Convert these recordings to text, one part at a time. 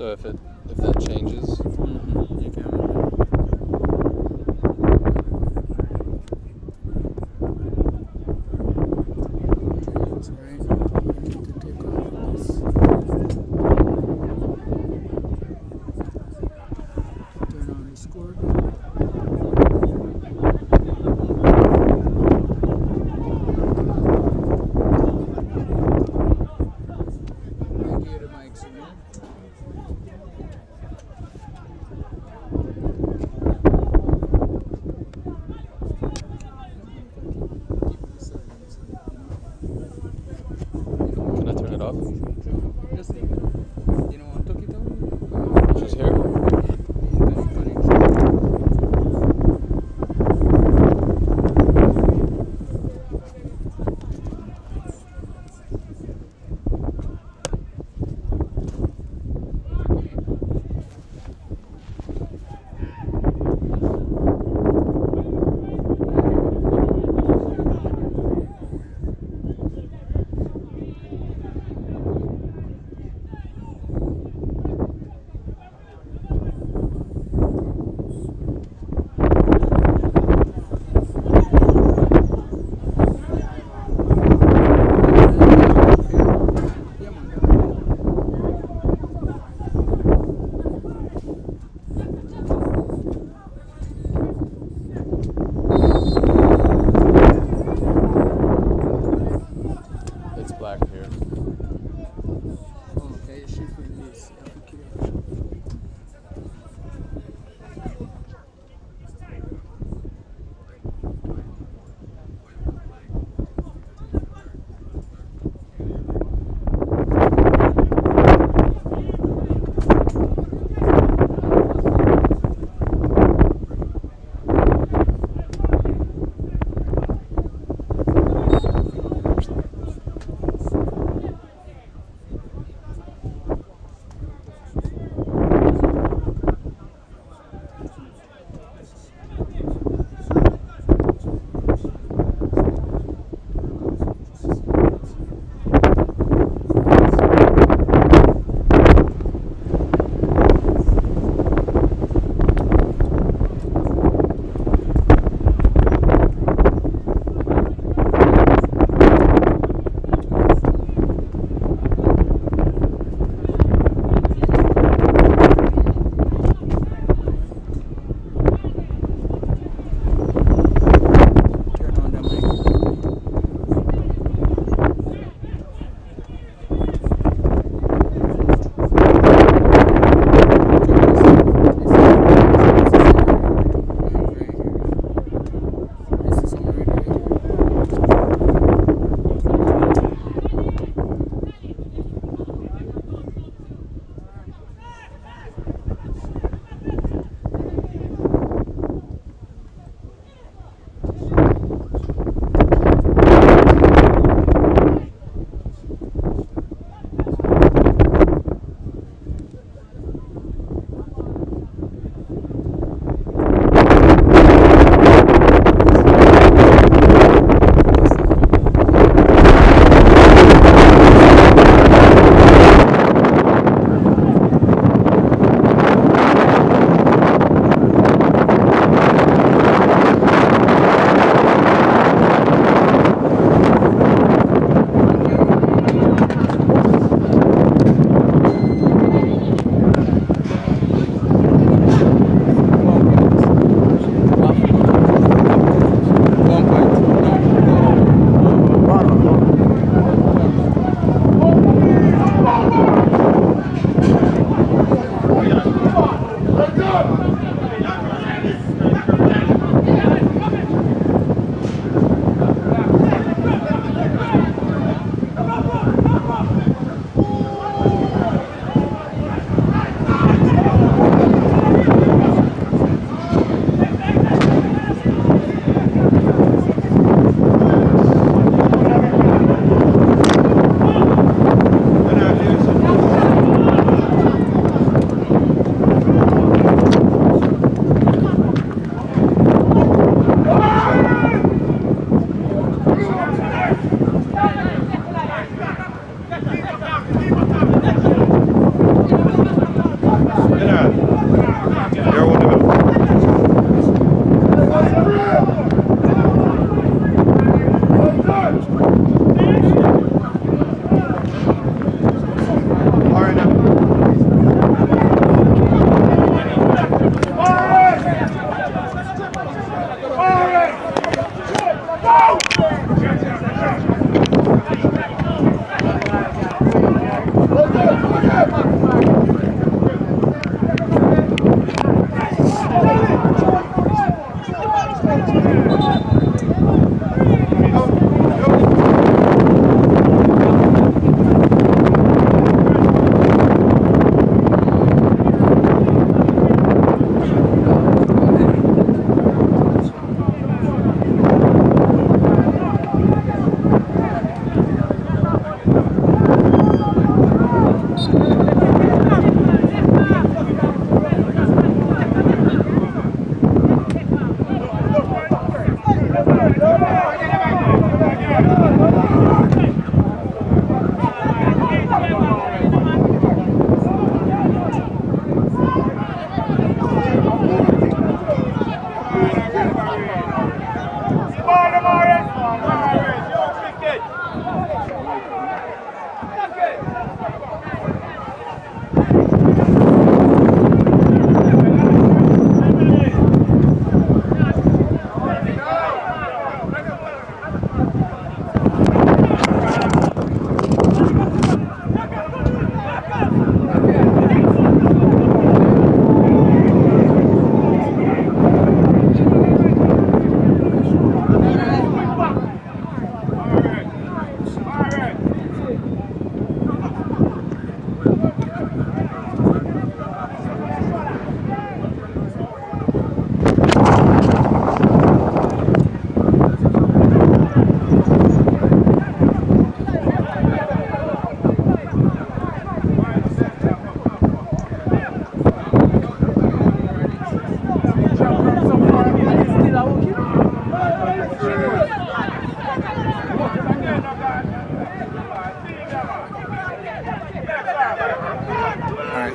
So if that changes, you can. That's right. You need to take off this. Turn on the score. I hear the mics again. Keep the silence. can I turn it off? Just leave it. You know what? Tuck it out. Just here? Internet connection.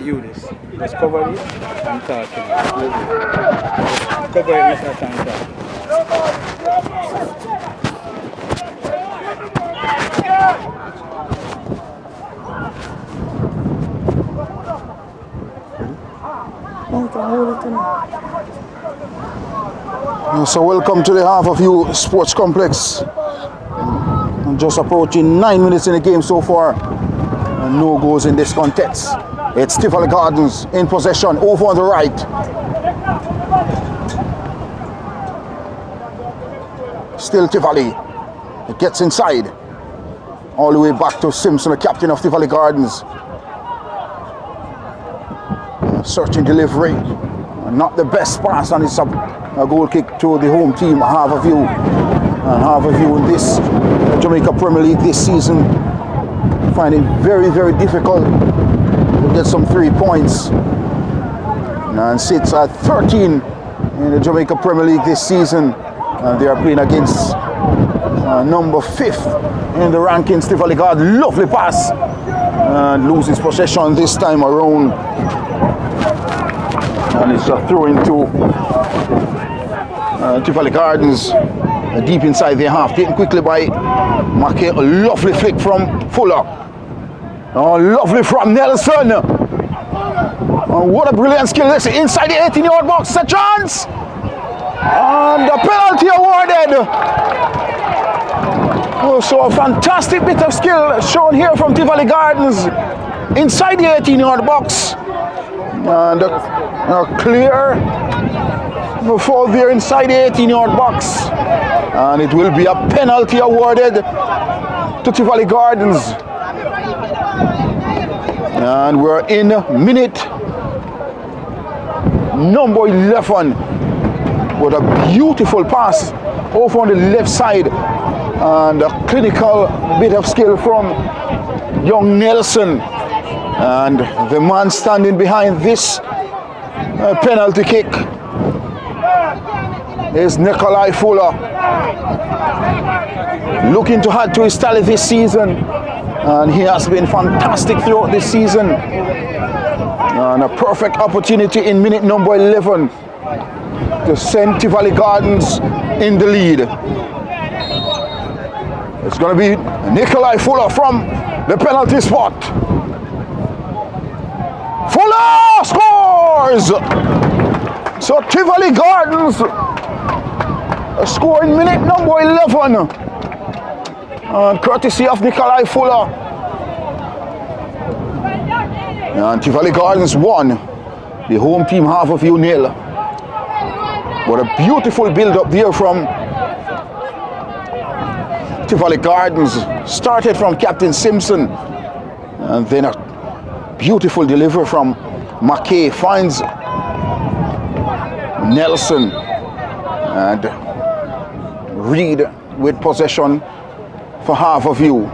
You this. Just cover it and talk. Cover it with a and talk. So welcome to the Half of You Sports Complex. I'm just approaching 9 minutes in the game so far. And no goals in this contest. It's Tivoli Gardens in possession over on the right. Still Tivoli. It gets inside. All the way back to Simpson, the captain of Tivoli Gardens. Searching delivery. Not the best pass, and it's a goal kick to the home team, Half of You. And Half of You in this Jamaica Premier League this season. Find it very, very difficult to get some 3 points. And sits at 13 in the Jamaica Premier League this season. And they are playing against number 5th in the rankings, Tivoli Gardens. Lovely pass. And loses possession this time around. And it's a throw into Tivoli Gardens. Deep inside their half. Taken quickly by Mackay. A lovely flick from Fuller. Oh, lovely from Nelson. Oh, what a brilliant skill. This inside the 18-yard box. A chance. And the penalty awarded. Oh, so a fantastic bit of skill shown here from Tivoli Gardens. Inside the 18-yard box. And a clear fall there inside the 18-yard box. And it will be a penalty awarded to Tivoli Gardens. And we're in minute number 11 with a beautiful pass over on the left side and a clinical bit of skill from young Nelson. And the man standing behind this penalty kick is Nikolai Fuller, looking to add to his tally this season. And he has been fantastic throughout this season. And a perfect opportunity in minute number 11 to send Tivoli Gardens in the lead. It's going to be Nikolai Fuller from the penalty spot. Fuller scores! So Tivoli Gardens score in minute number 11. Courtesy of Nikolai Fuller. And Tivoli Gardens won. The home team half of you nil. What a beautiful build up there from Tivoli Gardens. Started from Captain Simpson. And then a beautiful delivery from McKay. Finds Nelson. And Reed with possession for half of you.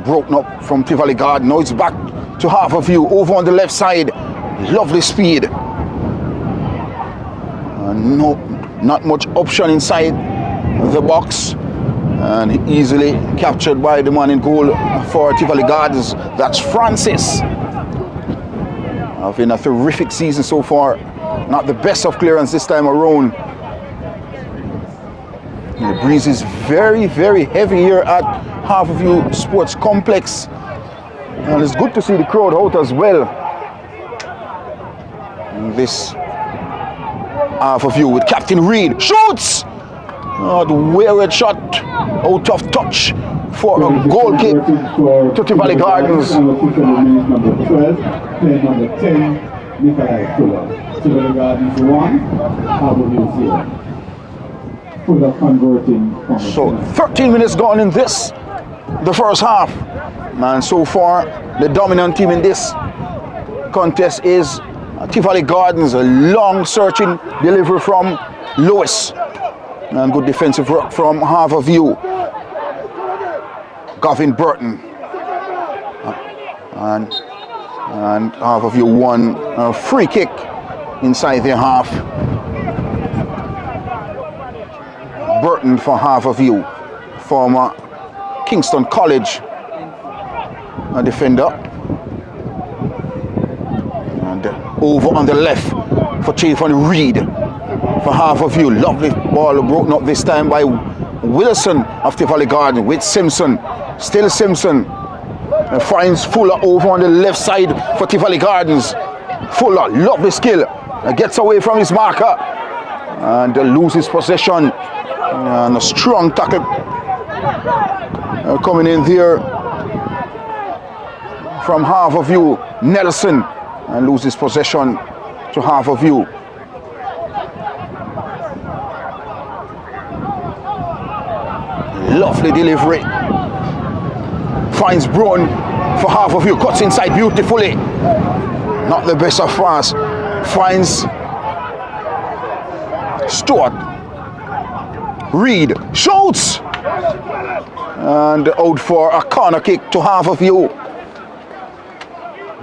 Broken up from Tivoli Garden. Now it's back to half of you. Over on the left side. Lovely speed. No, not much option inside the box. And easily captured by the man in goal for Tivoli Gardens. That's Francis. Having a terrific season so far. Not the best of clearance this time around. And the breeze is very, very heavy here at Half of You Sports Complex. And it's good to see the crowd out as well. And this Half of You with Captain Reed. Shoots! Oh, the weird shot out of touch for a goal kick to Tivoli Gardens. Number 12, player number 10, Nikolai Fuller. Tivoli Gardens 1, Harbour 0. Fuller converting. So 13 minutes gone in this, the first half. And so far, the dominant team in this contest is Tivoli Gardens. A long searching delivery from Lewis. And good defensive work from half of you. Gavin Burton. And half of you won a free kick inside their half. Burton for half of you. Former Kingston College a defender. And over on the left for Chafin Reed. For half of you, lovely ball broken up this time by Wilson of Tivoli Garden with Simpson. Still Simpson. And finds Fuller over on the left side for Tivoli Gardens. Fuller, lovely skill. Gets away from his marker. And loses possession. And a strong tackle coming in there from half of you. Nelson. And loses possession to half of you. Lovely delivery. Finds Brown for half of you. Cuts inside beautifully. Not the best of pass. Finds Stewart. Reed shoots. And out for a corner kick to half of you.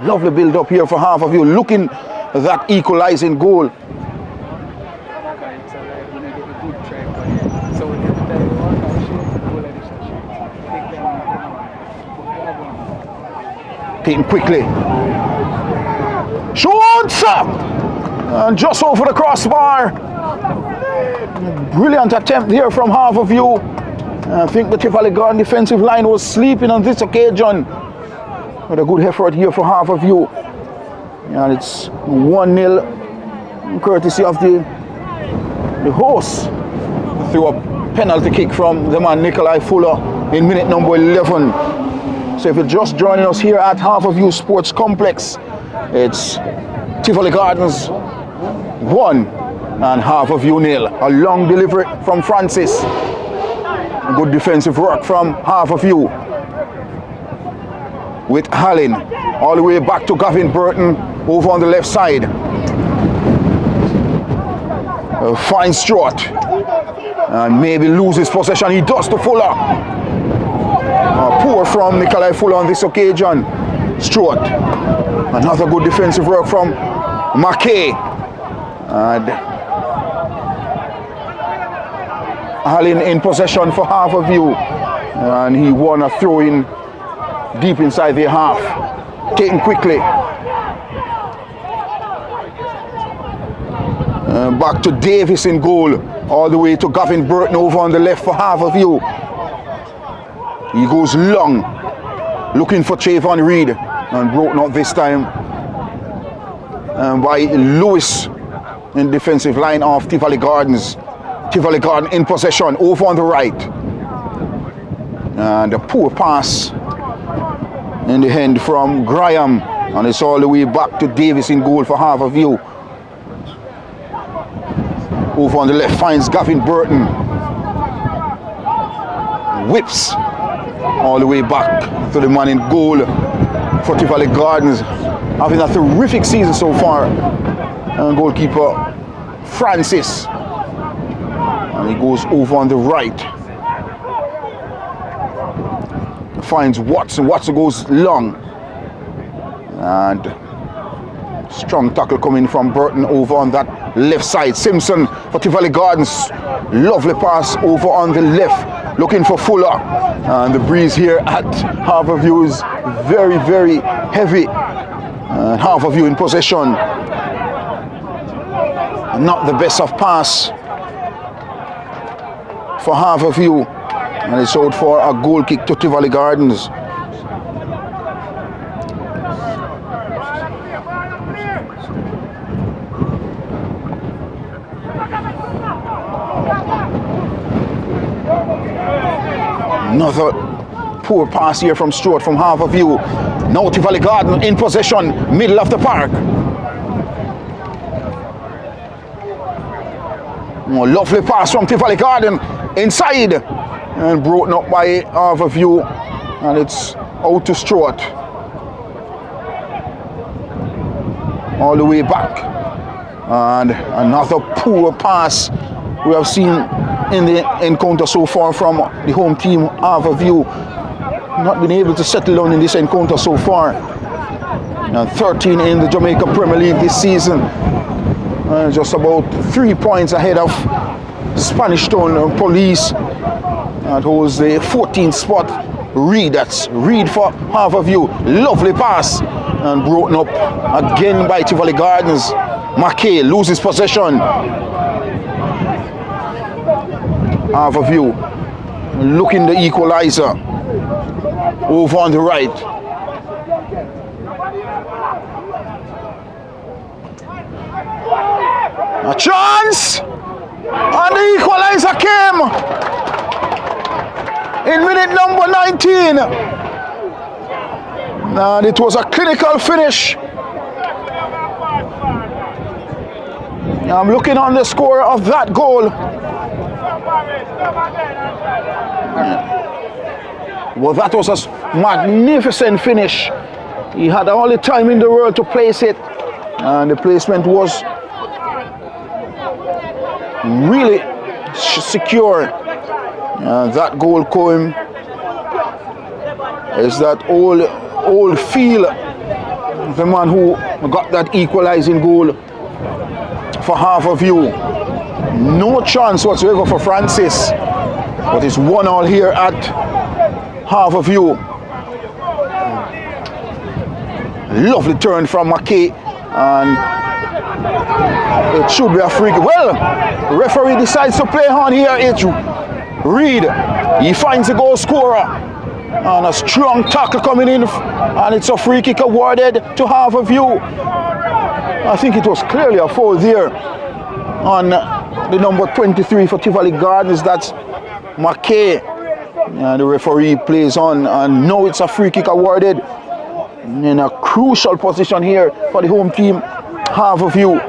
Lovely build up here for half of you. Looking that equalizing goal. Taken quickly. Shoots! And just over the crossbar. Brilliant attempt here from half of you. I think the Tivoli Garden defensive line was sleeping on this occasion. But a good effort here for half of you. And it's 1-0 courtesy of the hosts. Through a penalty kick from the man Nikolai Fuller in minute number 11. So if you're just joining us here at Half of You Sports Complex, it's Tivoli Gardens 1 and half of you 0. A long delivery from Francis. Good defensive work from half of you. With Hallin all the way back to Gavin Burton over on the left side. Fine Stewart. And maybe loses possession. He does to Fuller. Poor from Nikolai Fuller on this occasion. Stewart. Another good defensive work from McKay. And Hallin in possession for half of you. And he won a throw in deep inside their half. Taken quickly. Back to Davis in goal. All the way to Gavin Burton over on the left for Harbourview. He goes long, looking for Trayvon Reed, and broken up this time by Lewis in defensive line of Tivoli Gardens. Tivoli Garden in possession over on the right. And a poor pass in the hand from Graham, and it's all the way back to Davis in goal for Harbourview. Over on the left finds Gavin Burton. Whips all the way back to the man in goal for Tivoli Gardens. Having a terrific season so far. And goalkeeper Francis. And he goes over on the right. Finds Watson. Watson goes long. And strong tackle coming from Burton over on that left side. Simpson for Tivoli Gardens. Lovely pass over on the left. Looking for Fuller. And the breeze here at Harbourview is very, very heavy. And Harbourview in possession. Not the best of pass for Harbourview. And it's out for a goal kick to Tivoli Gardens. Another poor pass here from Stewart from Harbourview. Now Tivoli Garden in possession, middle of the park. Oh, lovely pass from Tivoli Garden inside and broken up by Harbourview, and it's out to Stewart. All the way back. And another poor pass we have seen in the encounter so far from the home team, Harbourview. Not been able to settle down in this encounter so far. And 13 in the Jamaica Premier League this season. Just about 3 points ahead of Spanish Town Police. That holds the 14th spot. Reed, that's Reed for Harbourview. Lovely pass. And broken up again by Tivoli Gardens. McKay loses possession. Harbourview looking the equalizer over on the right. A chance, and the equalizer came in minute number 19. And it was a clinical finish. I'm looking on the score of that goal. Well, that was a magnificent finish. He had all the time in the world to place it, and the placement was really secure. That goal came is that old feel, the man who got that equalizing goal for Harbourview. No chance whatsoever for Francis, but it's 1-1 here at Harbourview. Lovely turn from McKay, and it should be a free kick. Well, the referee decides to play on here. It's Reed. He finds the goal scorer, and a strong tackle coming in, and it's a free kick awarded to Harbourview. I think it was clearly a foul there on the number 23 for Tivoli Gardens. That's McKay. And the referee plays on, and now it's a free kick awarded in a crucial position here for the home team, Harbourview.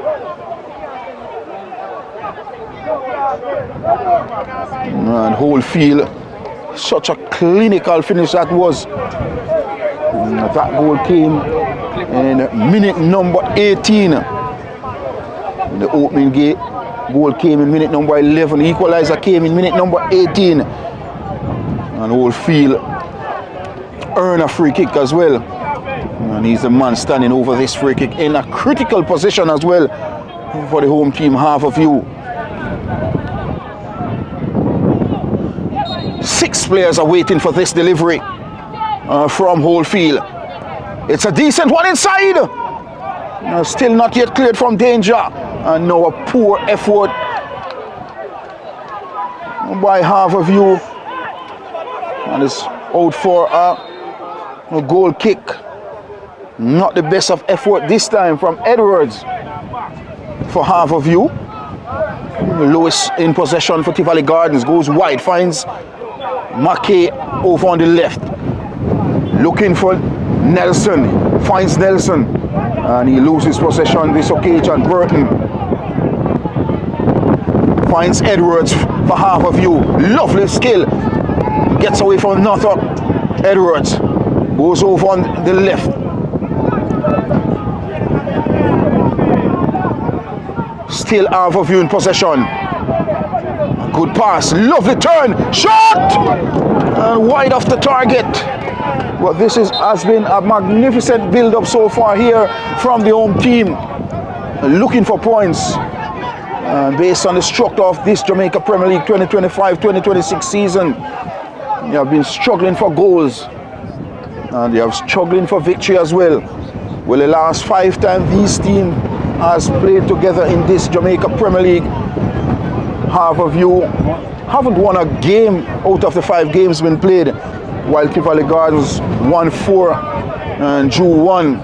And whole field, such a clinical finish that was. That goal came in minute number 18. The opening goal came in minute number 11. The equalizer came in minute number 18. And whole field earn a free kick as well. And he's the man standing over this free kick in a critical position as well for the home team, Harbourview. 6 players are waiting for this delivery from whole field. It's a decent one inside. Still not yet cleared from danger. And now a poor effort by Harbour. And it's out for a goal kick. Not the best of effort this time from Edwards for Harbour. Lewis in possession for Tivoli Gardens, goes wide, finds Mackay over on the left. Looking for Nelson, finds Nelson, and he loses possession this occasion. Burton finds Edwards for Harbour. Lovely skill, gets away from Northup. Edwards goes over on the left. Still Harbour in possession. Good pass, lovely turn, shot! Wide off the target. But this has been a magnificent build-up so far here from the home team. Looking for points. Based on the structure of this Jamaica Premier League 2025-2026 season. They have been struggling for goals. And they have struggling for victory as well. Well, the last 5 times these teams has played together in this Jamaica Premier League, Harbour haven't won a game out of the 5 games been played, while Tivoli Gardens won 4 and drew 1.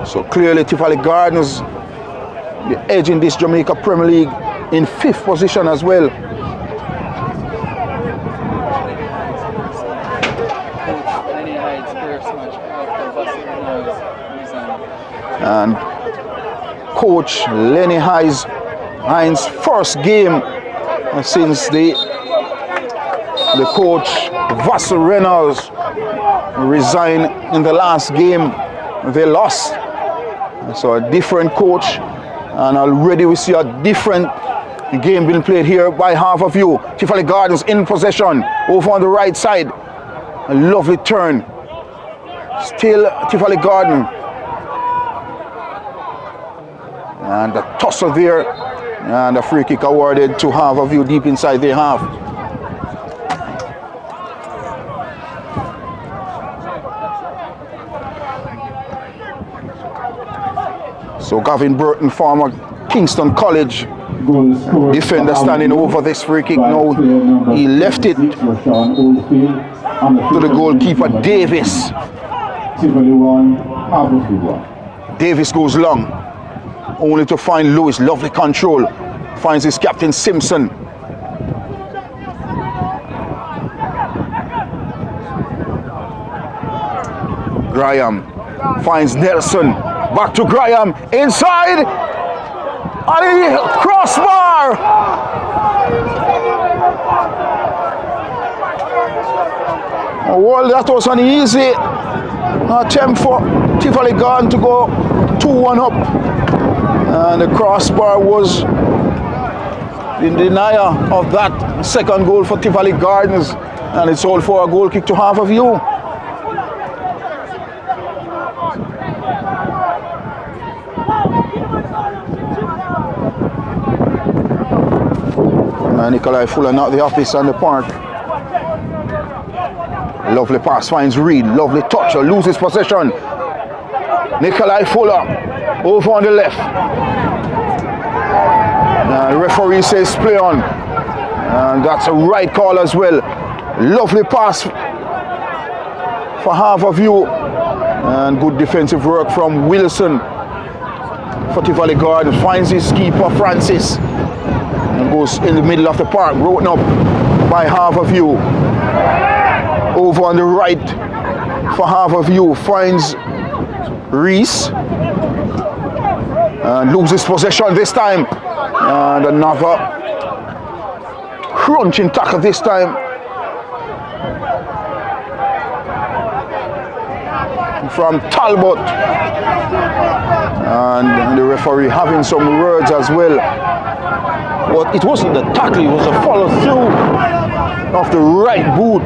So clearly Tivoli Gardens, the edge in this Jamaica Premier League, in 5th position as well. And coach Lenny Hines' first game since the coach Vassal Reynolds resigned in the last game they lost. So a different coach, and already we see a different game being played here by Harbour. Tivoli Gardens in possession over on the right side. A lovely turn. Still Tivoli Garden. And the tussle there, and a free kick awarded to Harbour deep inside their half. So Gavin Burton, former Kingston College defender, standing over this free kick now. He left it to the goalkeeper Davis. Davis goes long, only to find Lewis. Lovely control. Finds his captain Simpson. Graham finds Nelson. Back to Graham. Inside. And crossbar. Well, that was an easy attempt for Tivoli Garden to go 2-1 up. And the crossbar was in denial of that second goal for Tivoli Gardens, and it's all for a goal kick to Harbour. And Nikolai Fuller not the office on the park. Lovely pass, finds Reed, lovely touch, loses possession. Nikolai Fuller over on the left. The referee says play on, and that's a right call as well. Lovely pass for Harbour, and good defensive work from Wilson for Tivoli Garden. Finds his keeper Francis and goes in the middle of the park, broken up by Harbour. Over on the right for Harbour, finds Reese and loses possession this time. And another crunching tackle this time from Talbot. And the referee having some words as well. But it wasn't the tackle, it was a follow through of the right boot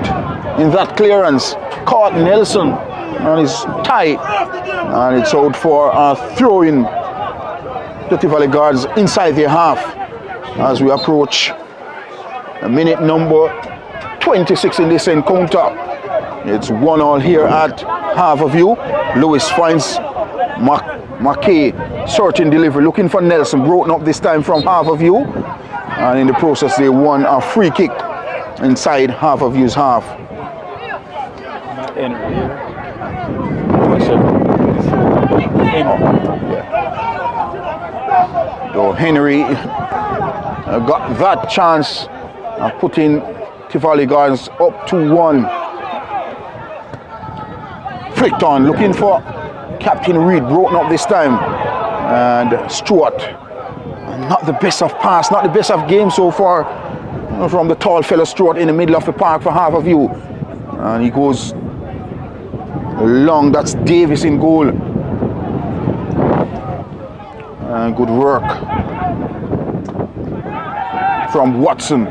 in that clearance. Caught Nelson on his tie, and it's out for a throw-in to Tivoli Gardens inside their half as we approach minute number 26 in this encounter. It's 1-1 here at Harbour. Lewis finds Mackay searching delivery, looking for Nelson, broken up this time from Harbour, and in the process they won a free kick inside Harbour's half. So Henry got that chance of putting Tivoli Gardens up to 1. Flicked on, looking for Captain Reed, broken up this time, and Stewart. Not the best of pass, not the best of game so far from the tall fellow Stewart in the middle of the park for Harbour, and he goes long. That's Davis in goal. And good work from Watson.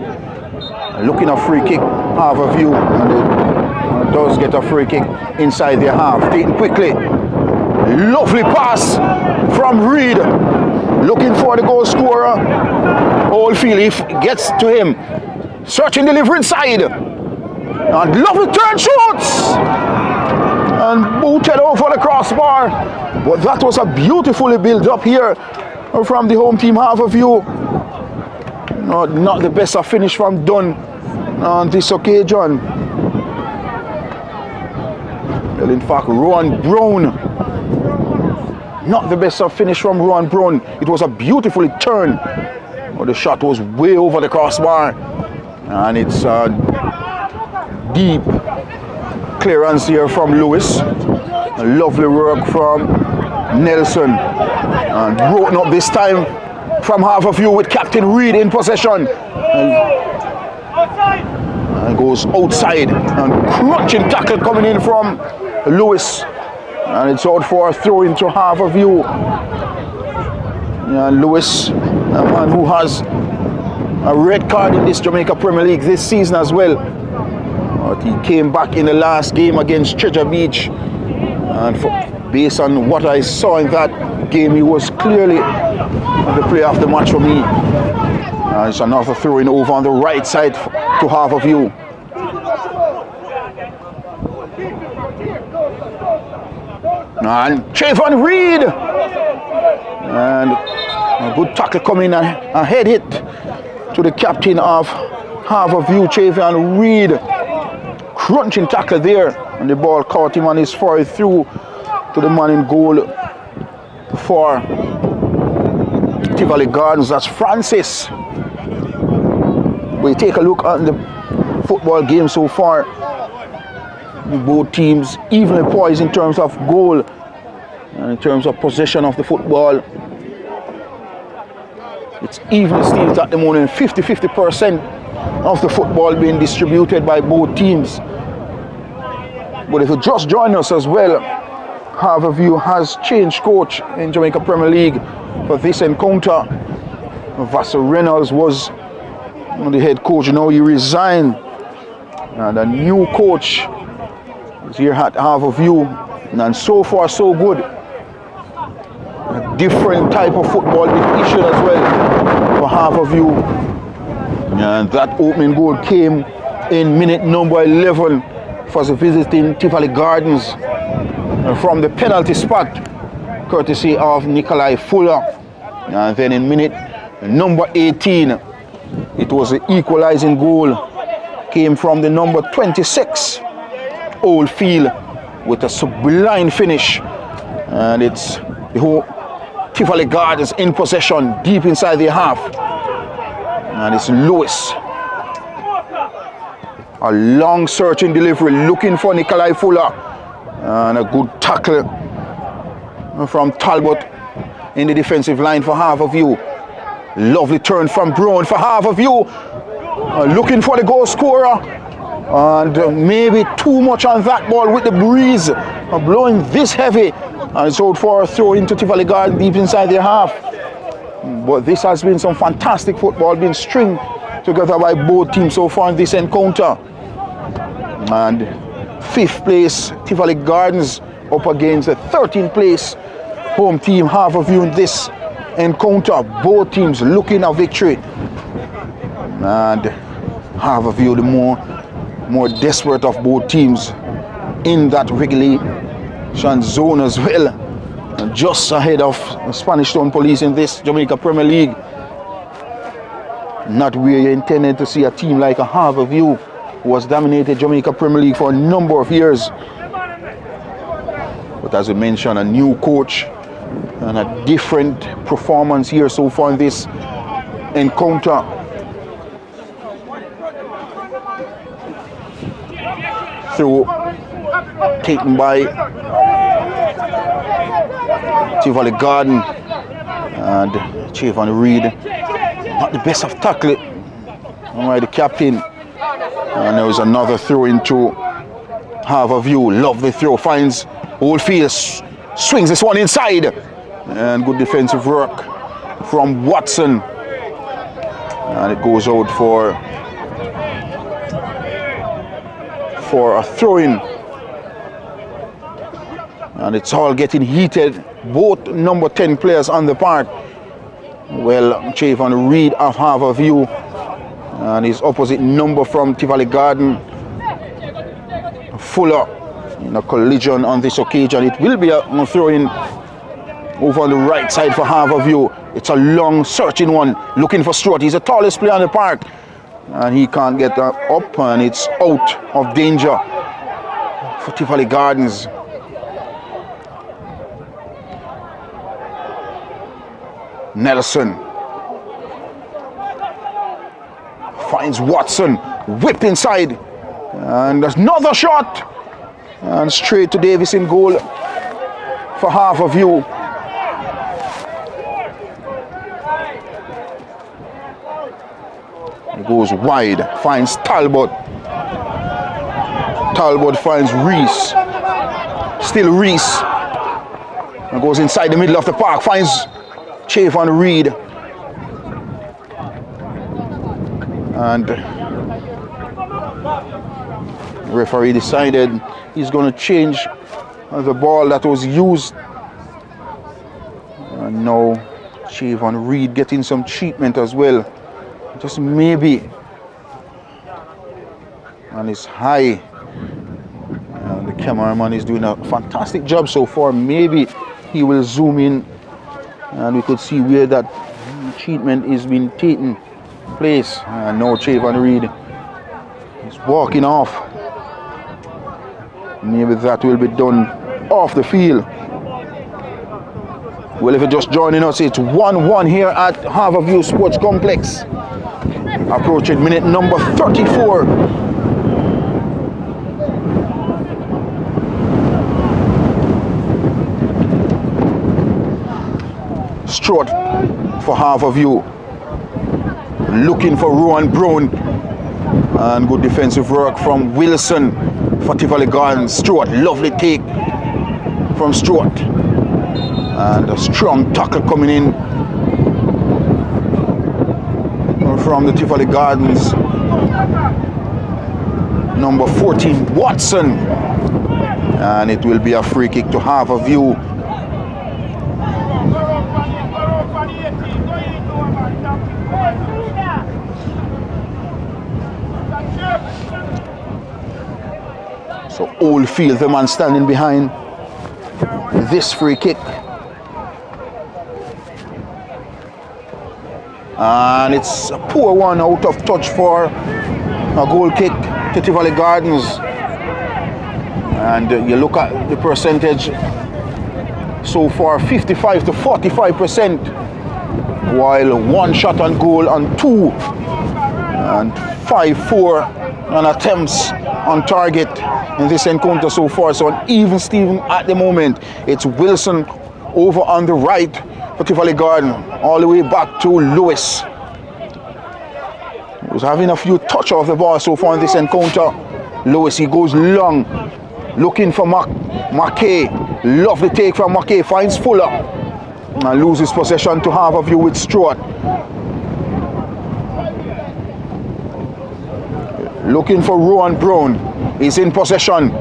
Looking a free kick, Harbour, and it does get a free kick inside their half. Taken quickly. Lovely pass from Reed. Looking for the goal scorer. Oldfield, if it gets to him. Searching delivery inside. And lovely turn, shoots! And booted over the crossbar. But that was a beautifully built up here from the home team, Harbour. Not the best of finish from Dunn on this occasion. Well, in fact, Rowan Brown. Not the best of finish from Rowan Brown. It was a beautifully turned, but the shot was way over the crossbar. And it's a deep clearance here from Lewis. A lovely work from Nelson. And broken up this time from Harbour with Captain Reed in possession. And goes outside. And crunching tackle coming in from Lewis. And it's out for a throw into Harbour. And Lewis, a man who has a red card in this Jamaica Premier League this season as well. But he came back in the last game against Treasure Beach. And based on what I saw in that game, he was clearly the player of the match for me. It's another throw in over on the right side to Harbour. And Trayvon Reed, and a good tackle coming, a head hit to the captain of Harbour, Trayvon Reed. Crunching tackle there, and the ball caught him on his forward through to the man in goal for Tivoli Gardens. That's Francis. We take a look at the football game so far. Both teams evenly poised in terms of goal and in terms of possession of the football. It's even steals at the moment, 50% of the football being distributed by both teams. But if you just join us as well, Harbour has changed coach in Jamaica Premier League for this encounter. Vassal Reynolds was the head coach, now he resigned. And a new coach is here at Harbour, and so far so good. A different type of football being issued as well for Harbour. And that opening goal came in minute number 11 for the visiting Tivoli Gardens from the penalty spot, courtesy of Nikolai Fuller. And then in minute number 18, it was the equalizing goal, came from the number 26, Oldfield, with a sublime finish. And it's the whole Tivoli Gardens in possession, deep inside their half. And it's Lewis. A long searching delivery, looking for Nikolai Fuller. And a good tackle from Talbot in the defensive line for Harbour. Lovely turn from Brown for Harbour. Looking for the goal scorer. And maybe too much on that ball with the breeze blowing this heavy. And it's out for a throw into Tivoli Garden deep inside their half. But this has been some fantastic football being stringed together by both teams so far in this encounter. And 5th place Tivoli Gardens up against the 13th place home team Harbour in this encounter. Both teams looking a victory. And Harbour the more desperate of both teams in that relegation zone as well. just ahead of Spanish Town Police in this Jamaica Premier League. Not where you intended to see a team like a Harbour View, who has dominated Jamaica Premier League for a number of years. But as we mentioned, a new coach and a different performance here so far in this encounter. Through taken by Tivoli Garden and Chavon Reed. Not the best of tackle by the captain. And there was another throw into Harbour View. Lovely throw, finds Oldfield, swings this one inside. And good defensive work from Watson. And it goes out for a throw-in. And it's all getting heated. Both number 10 players on the park. Well, Chavon Reed of Harbour View and his opposite number from Tivoli Garden, Fuller, in a collision on this occasion. It will be a throw-in over on the right side for Harbour View. It's a long searching one, looking for Stewart. He's the tallest player on the park and he can't get up, and it's out of danger for Tivoli Gardens. Nelson finds Watson, whipped inside, and there's another shot, and straight to Davis in goal for Harbour View. He goes wide, finds Talbot. Talbot finds Reese, still Reese, and goes inside the middle of the park, finds Chavon Reed, and the referee decided he's going to change the ball that was used, and now Chavon Reed getting some treatment as well, just maybe, and it's high, and the cameraman is doing a fantastic job so far. Maybe he will zoom in and we could see where that treatment is being taken place. And now Chavon Reed is walking off. Maybe that will be done off the field. Well, if you're just joining us, it's 1-1 here at Harbour View Sports Complex. Approaching minute number 34. Stewart for Harbour View, looking for Rowan Brown, and good defensive work from Wilson for Tivoli Gardens. Stewart, lovely take from Stewart, and a strong tackle coming in from the Tivoli Gardens. Number 14, Watson, and it will be a free kick to Harbour View. So Oldfield, the man standing behind this free kick. And it's a poor one, out of touch for a goal kick to Tivoli Gardens. And you look at the percentage so far, 55 to 45%, while one shot on goal on 2 and 5-4 on attempts on target in this encounter so far. So an even Steven at the moment. It's Wilson over on the right for Tivoli Garden, all the way back to Lewis, who's having a few touch of the ball so far in this encounter. Lewis, he goes long, looking for McKay. Lovely take from McKay, finds Fuller, and loses possession to Harbour View with Stewart. Looking for Rowan Brown, he's in possession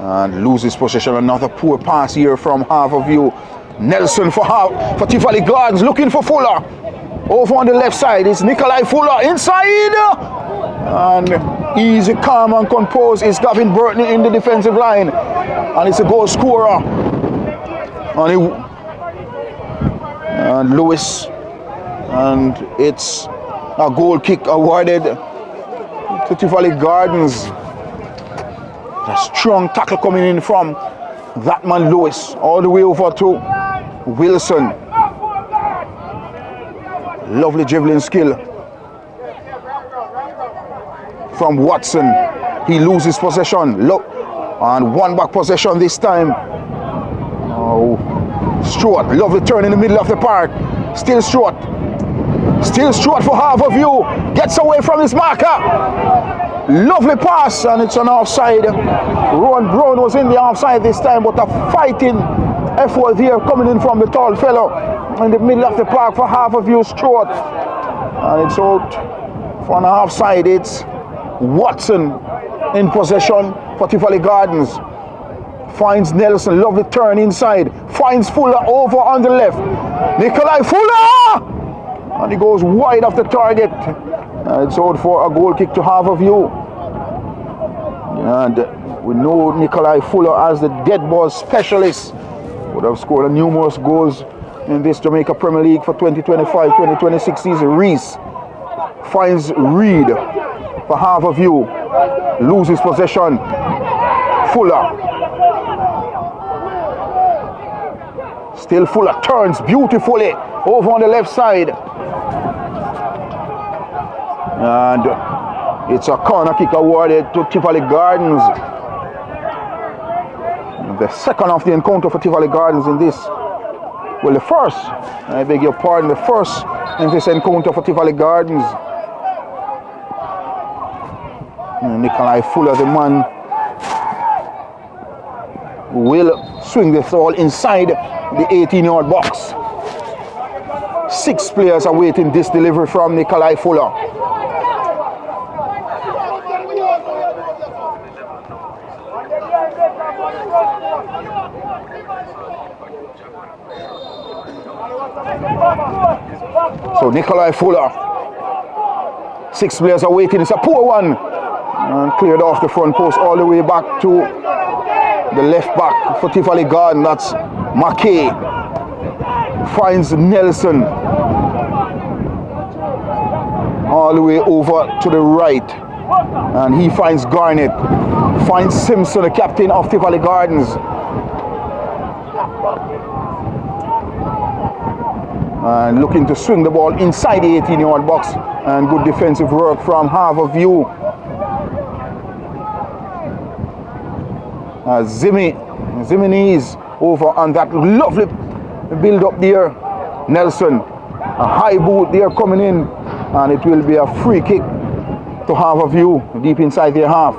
and loses possession. Another poor pass here from Harbour View. Nelson for Tivoli Gardens, looking for Fuller. Over on the left side is Nikolai Fuller inside, and Easy, calm and composed is Gavin Burton in the defensive line. And it's a goal scorer. And Lewis. And it's a goal kick awarded to Tivoli Gardens. A strong tackle coming in from that man Lewis. All the way over to Wilson. Lovely dribbling skill from Watson. He loses possession. Look, and one back possession this time. Oh, Stewart, lovely turn in the middle of the park. Still Stewart for Harbour. Gets away from his marker. Lovely pass, and it's an offside. Rowan Brown was in the offside this time, but a fighting effort here coming in from the tall fellow in the middle of the park for Harbour Stewart. And it's out for an offside. It's Watson in possession for Tivoli Gardens. Finds Nelson, lovely turn inside. Finds Fuller over on the left. Nikolai Fuller! And he goes wide of the target. It's out for a goal kick to Harbour. And we know Nikolai Fuller as the dead ball specialist. Would have scored numerous goals in this Jamaica Premier League for 2025-2026 season. Reese finds Reed for Harbour. Loses possession. Fuller. Still Fuller turns beautifully over on the left side. And it's a corner kick awarded to Tivoli Gardens. The second of the encounter for Tivoli Gardens in this. Well, the first, I beg your pardon, the first in this encounter for Tivoli Gardens. And Nikolai Fuller, the man, will swing the ball inside the 18-yard box. 6 players awaiting this delivery from Nikolai Fuller. So Nikolai Fuller, 6 players are waiting. It's a poor one, and cleared off the front post all the way back to the left back for Tivoli Garden. That's McKay. Finds Nelson all the way over to the right, and he finds Garnett. Finds Simpson, the captain of Tivoli Gardens. And looking to swing the ball inside the 18-yard box, and good defensive work from Harbour. Zimini's over on that lovely build up there. Nelson, a high boot there coming in, and it will be a free kick to Harbour deep inside their half.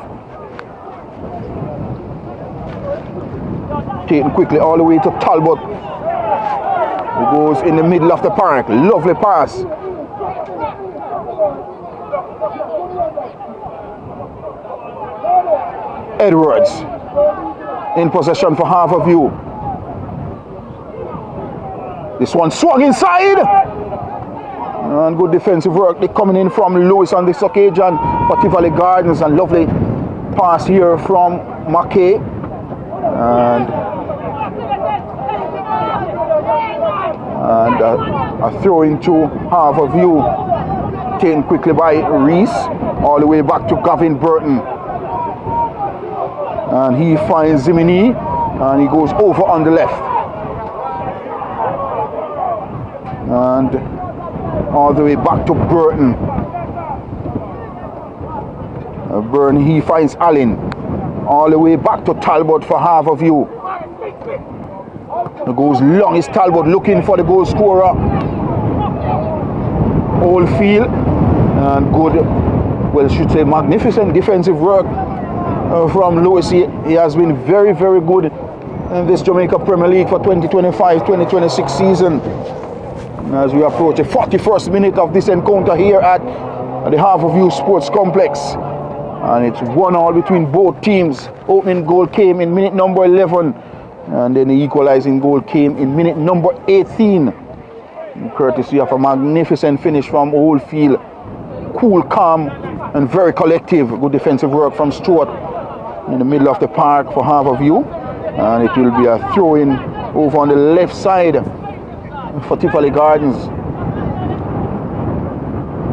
Taken quickly all the way to Talbot, who goes in the middle of the park. Lovely pass. Edwards in possession for Harbour. This one swung inside, and good defensive work coming in from Lewis on this occasion for Tivoli Gardens. And lovely pass here from McKay, and a throw into Harbour taken quickly by Reese all the way back to Gavin Burton, and he finds Zimini, and he goes over on the left, and all the way back to Burton. Burton, he finds Allen, all the way back to Talbot for Harbour. It goes long is Talbot looking for the goal scorer. Oldfield, and good, well, should say magnificent defensive work from Lewis. He has been very, very good in this Jamaica Premier League for 2025-2026 season. As we approach the 41st minute of this encounter here at the Harbour Sports Complex, and it's 1-1 between both teams. Opening goal came in minute number 11, and then the equalizing goal came in minute number 18, courtesy of a magnificent finish from Oldfield. Cool, calm, and very collective. Good defensive work from Stewart in the middle of the park for Harbourview. And it will be a throw-in over on the left side for Tivoli Gardens.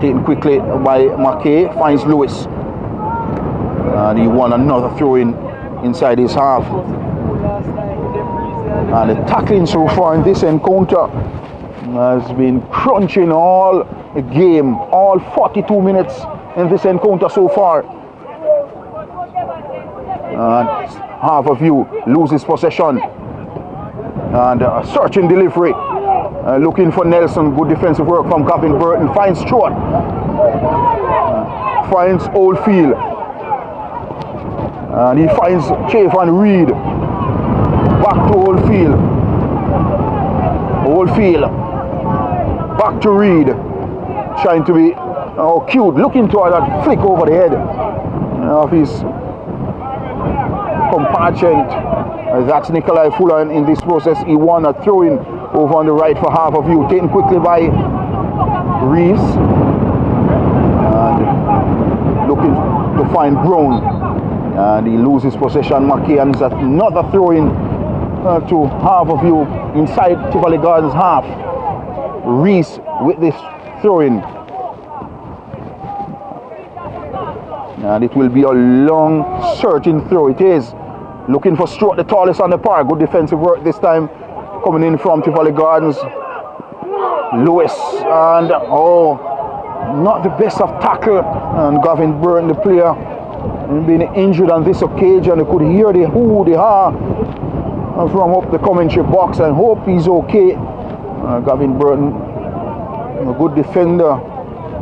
Taken quickly by McKay, finds Lewis. And he won another throw-in inside his half. And the tackling so far in this encounter has been crunching all the game, all 42 minutes in this encounter so far. And Harbourview loses possession. And searching delivery. Looking for Nelson. Good defensive work from Gavin Burton. Finds Stewart. Finds Oldfield. And he finds Chavon Reed. Back to Oldfield. Oldfield. Back to Reed. Trying to be cute. Looking toward that flick over the head of his compatriot. That's Nikolai Fuller in this process. He won a throw-in over on the right for Harbourview. Taken quickly by Reeves. And looking to find Brown. And he loses possession. McKay, and it's another throw-in to Harbourview inside Tivoli Gardens half. Reese with this throw-in. And it will be a long searching throw. It is. Looking for Stewart, the tallest on the park. Good defensive work this time. Coming in from Tivoli Gardens. Lewis. And not the best of tackle. And Gavin Burton, the player, being injured on this occasion. You could hear the hoo, the ha from up the commentary box, and hope he's okay. Gavin Burton, a good defender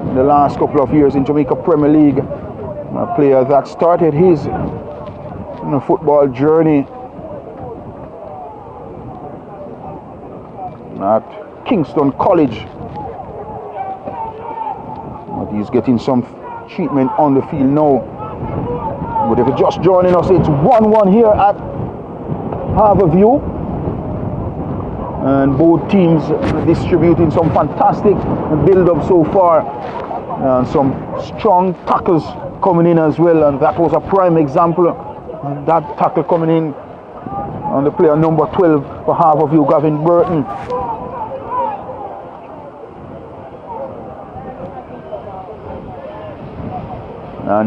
in the last couple of years in Jamaica Premier League. A player that started his football journey at Kingston College. But he's getting some treatment on the field now. But if you're just joining us, it's 1-1 here at Harbourview. And both teams distributing some fantastic build-up so far. And some strong tackles coming in as well. And that was a prime example. That tackle coming in on the player number 12 for Harbourview, Gavin Burton.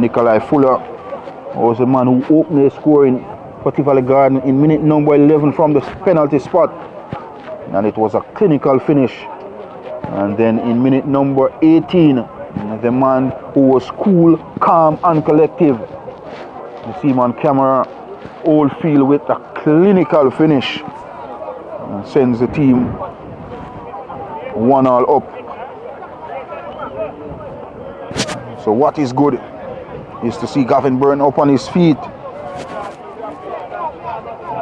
Nikolai Fuller was the man who opened the scoring for Tivoli Garden in minute number 11 from the penalty spot. And it was a clinical finish. And then in minute number 18, the man who was cool, calm and collective. You see him on camera, Oldfield with a clinical finish. And sends the team 1-all up. So what is good is to see Gavin Burton up on his feet.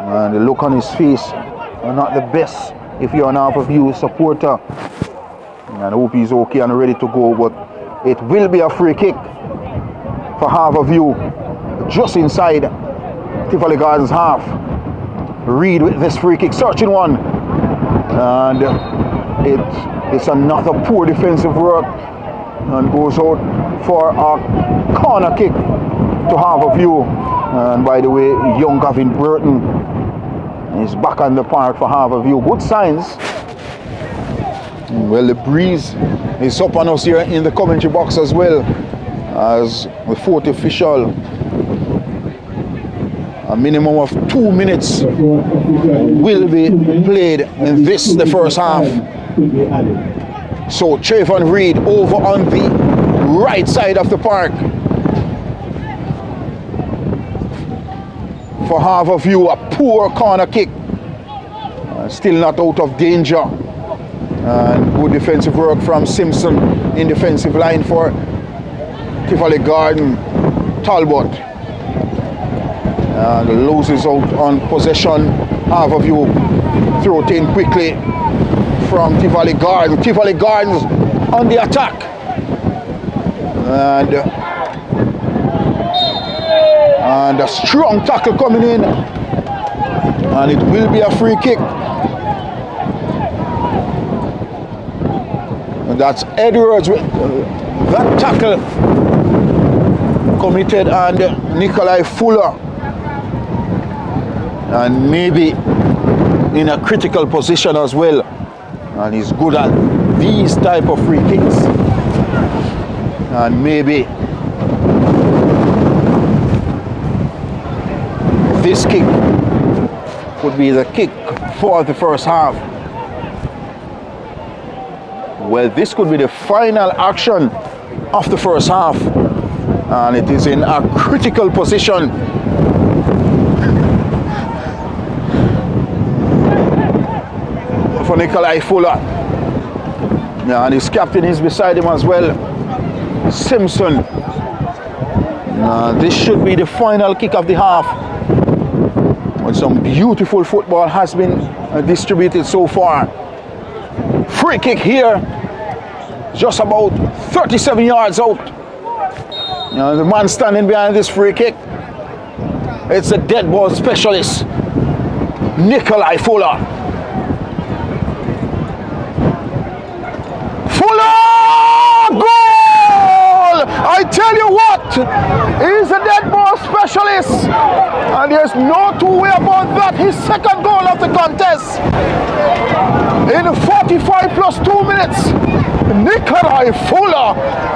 And the look on his face are not the best if you're an Harbourview supporter. And I hope he's okay and ready to go, but it will be a free kick for Harbourview just inside Tivoli Gardens half. Reed with this free kick, searching one. And it's another poor defensive work and goes out for a corner kick to Harbourview. And by the way, young Gavin Burton is back on the park for Harbourview. Good signs. Well, the breeze is up on us here in the commentary box as well, as the fourth official. A minimum of 2 minutes will be played in this, the first half. So Chavon Reed over on the right side of the park for Harbourview. A poor corner kick. Still not out of danger. And good defensive work from Simpson in defensive line for Tivoli Garden. Talbot loses out on possession. Harbourview throw it in quickly from Tivoli Gardens. Tivoli Gardens on the attack. And a strong tackle coming in. And it will be a free kick. And that's Edwards with that tackle. committed on Nikolai Fuller, and maybe in a critical position as well, and he's good at these type of free kicks, and maybe this kick would be the kick for the first half. Well, this could be the final action of the first half, and it is in a critical position. For Nikolai Fuller. Yeah, and his captain is beside him as well, Simpson. This should be the final kick of the half. When some beautiful football has been distributed so far. Free kick here, just about 37 yards out. The man standing behind this free kick, it's a dead ball specialist, Nikolai Fuller. Goal! I tell you what, he's a dead ball specialist, and there's no two way about that. His second goal of the contest in 45 plus 2 minutes. Nikolai Fuller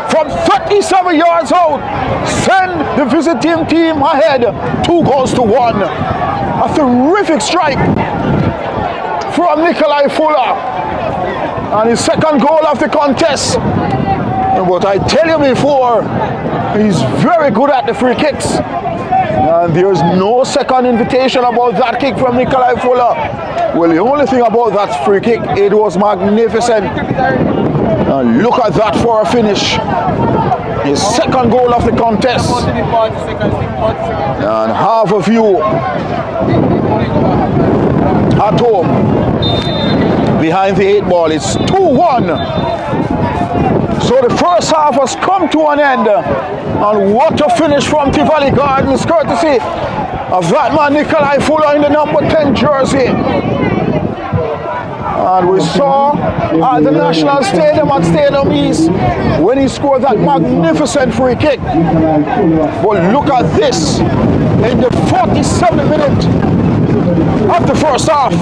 from 37 yards out send the visiting team ahead 2-1. A terrific strike from Nikolai Fuller, and his second goal of the contest. But I tell you before, he's very good at the free kicks, and there's no second invitation about that kick from Nikolai Fuller. Well, the only thing about that free kick, it was magnificent. Look at that for a finish. His second goal of the contest. And half of you at home behind the 8 ball. It's 2-1. So the first half has come to an end. And what a finish from Tivoli Gardens, courtesy of that man Nikolai Fuller in the number 10 jersey. And we saw at the National Stadium at Stadium East when he scored that magnificent free kick. But look at this in the 47th minute of the first half,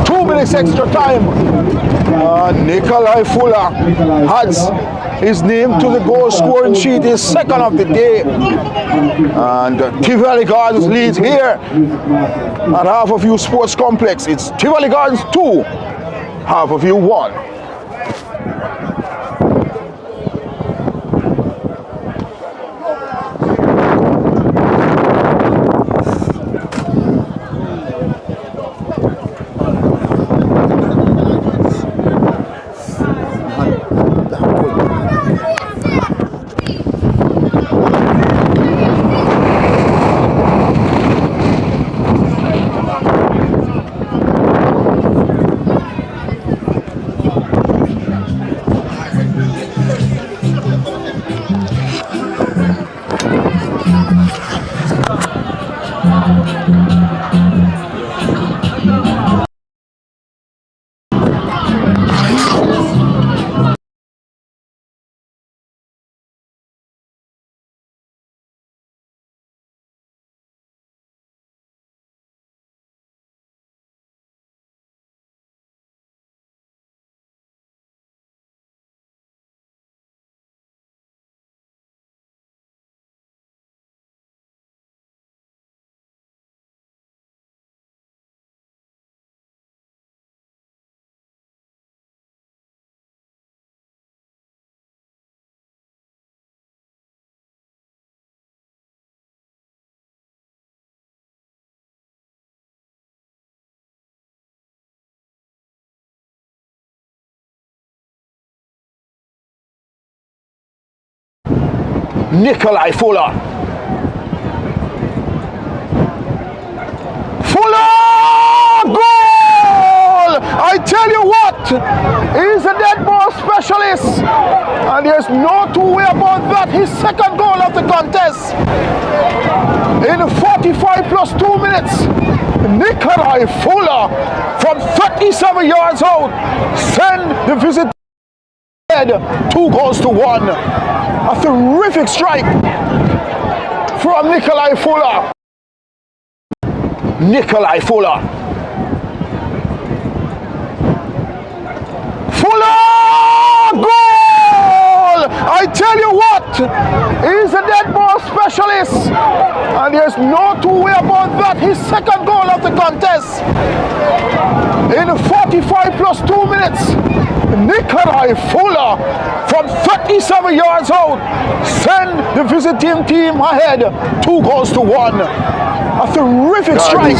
2 minutes extra time. Nikolai Fuller adds his name to the goal scoring sheet, his second of the day. And Tivoli Gardens leads here at Half of You Sports Complex. It's Tivoli Gardens 2, Half of You 1. Nikolai Fuller. Goal! I tell you what, he's a dead ball specialist, and there's no two way about that. His second goal of the contest in 45 plus 2 minutes. Nikolai Fuller from 37 yards out send the visitor ahead 2-1. A terrific strike from Nikolai Fuller. Nikolai Fuller. Fuller! Goal! I tell you what, he's a dead ball specialist. And there's no two way about that. His second goal of the contest. In 45 plus 2 minutes, Nikolai Fuller from 37 yards out send the visiting team ahead 2 goals to 1. A terrific strike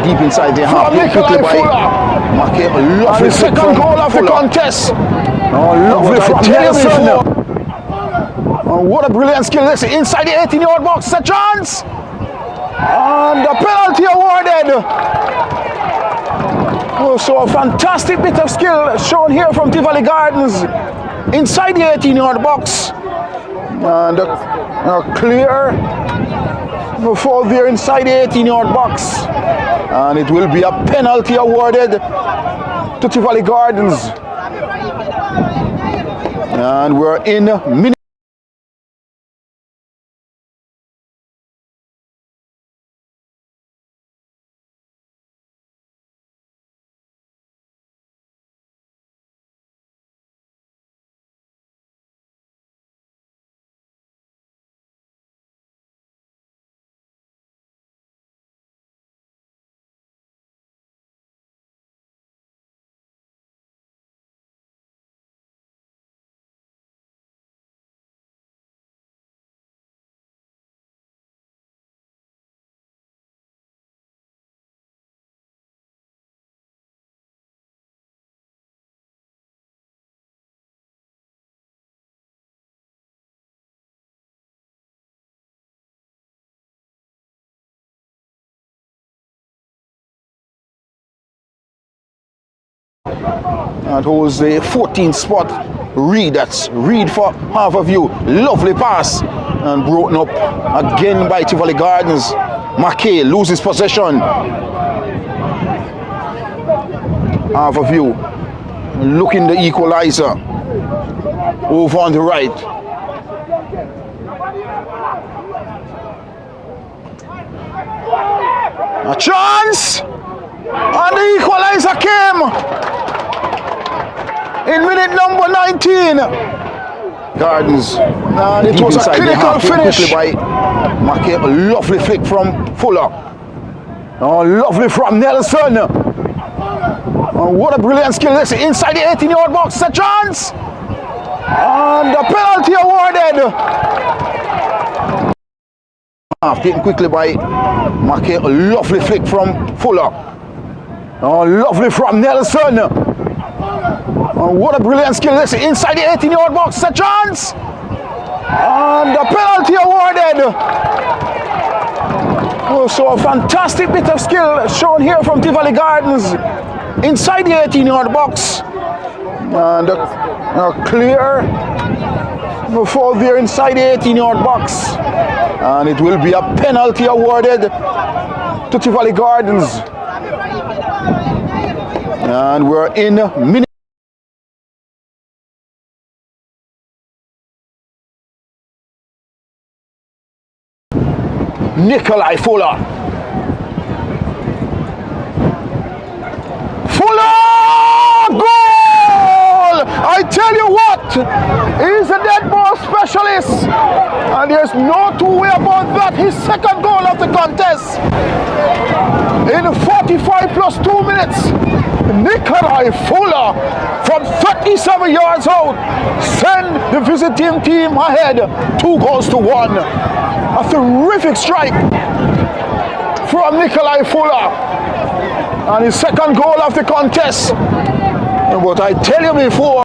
Deep inside the half. from Nikolai Fuller. And the second goal of the contest. Lovely from Nelson. What a brilliant skill. This inside the 18-yard box. A chance. And the penalty awarded. Oh, so a fantastic bit of skill shown here from Tivoli Gardens inside the 18-yard box. And a clear fall there inside the 18-yard box. And it will be a penalty awarded to Tivoli Gardens. And we're in minute. That holds the 14th spot. Reed, that's Reed for Harbour. Lovely pass and broken up again by Tivoli Gardens. McKay loses possession. Harbour looking the equalizer over on the right. A chance and the equalizer came in minute number 19. Gardens. And it was a critical finish by McKay. A lovely flick from Fuller. Oh, lovely from Nelson. Oh, what a brilliant skill. This inside the 18-yard box. A chance. And the penalty awarded. Taken quickly by McKay. A lovely flick from Fuller. Oh, lovely from Nelson. Oh, what a brilliant skill. This inside the 18-yard box. A chance. And the penalty awarded. Oh, so a fantastic bit of skill shown here from Tivoli Gardens inside the 18-yard box. And a clear fall there inside the 18-yard box. And it will be a penalty awarded to Tivoli Gardens. And we're in minute. Nikolai Fuller. Fuller! Goal! I tell you what, he's a dead ball specialist. And there's no two way about that. His second goal of the contest. In 45 plus 2 minutes, Nikolai Fuller from 37 yards out send the visiting team ahead 2 goals to 1. A terrific strike from Nikolai Fuller and his second goal of the contest. But I tell you before,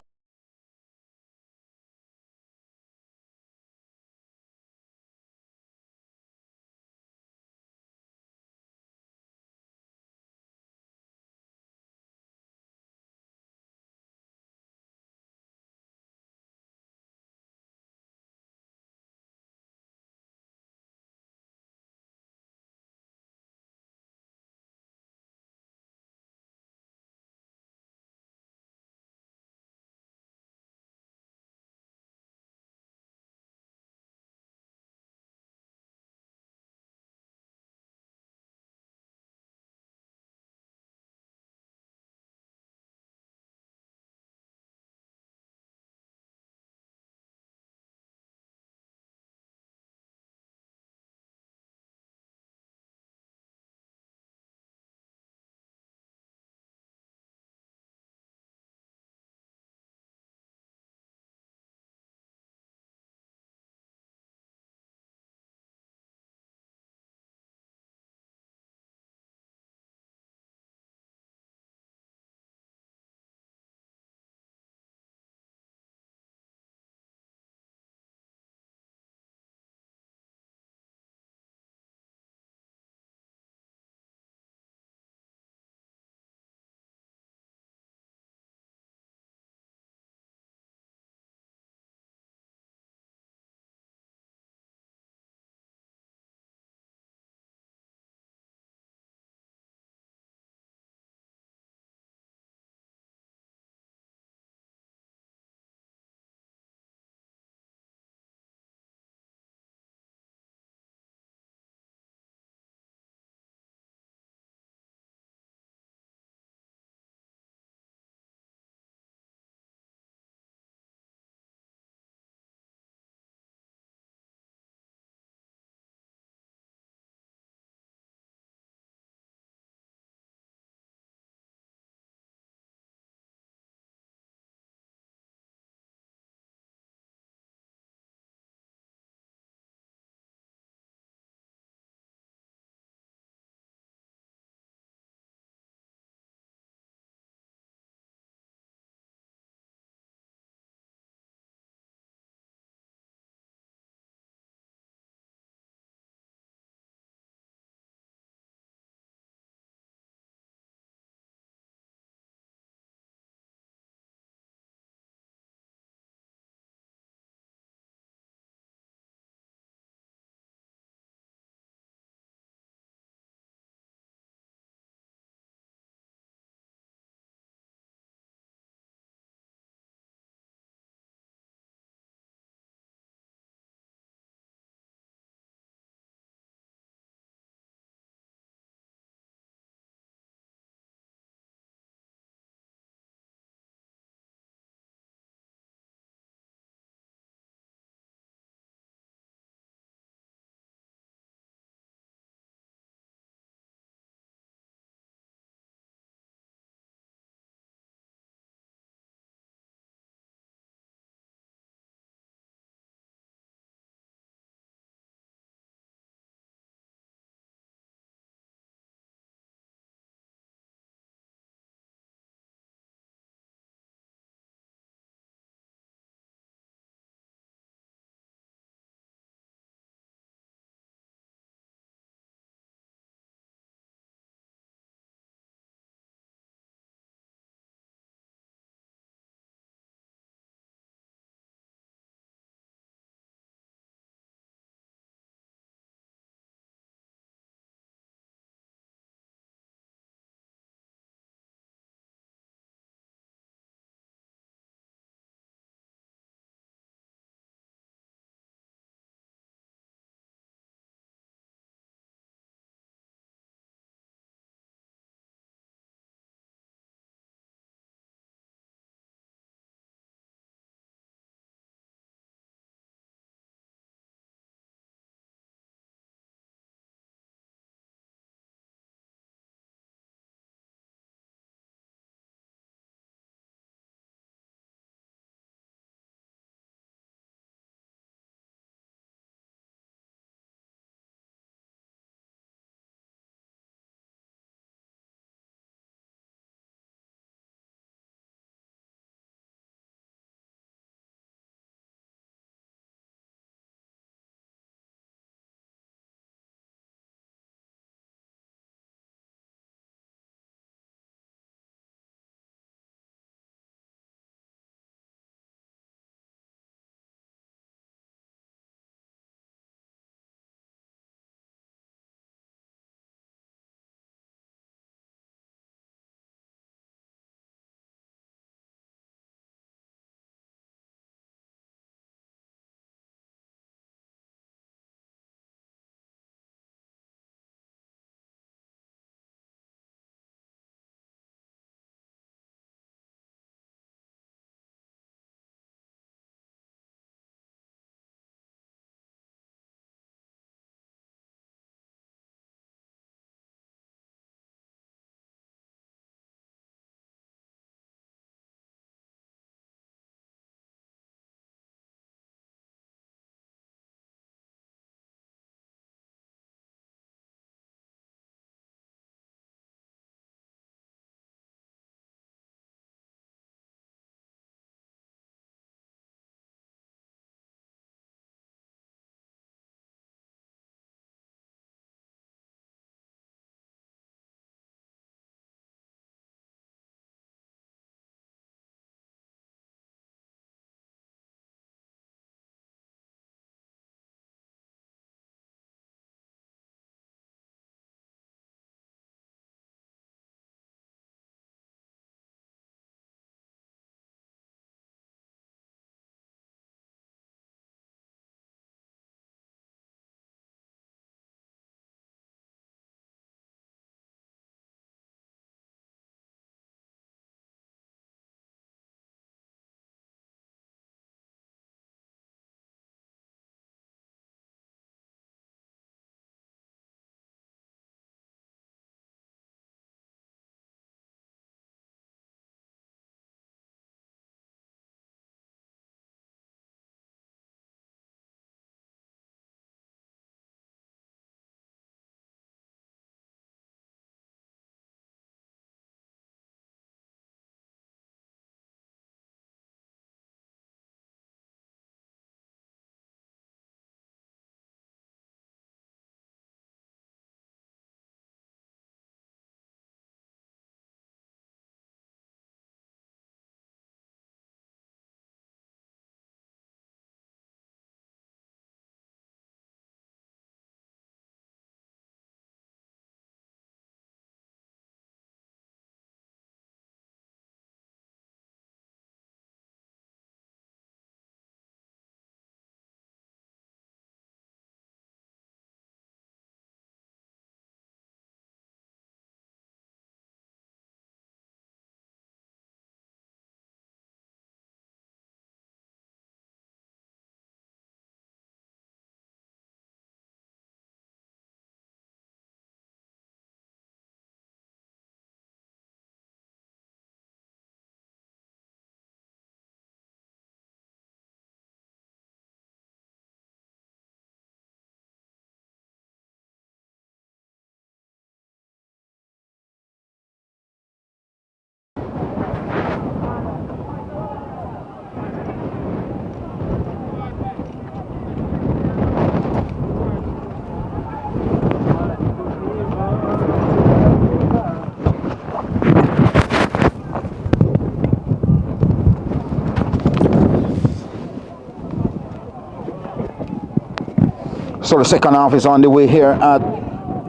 So the second half is on the way here at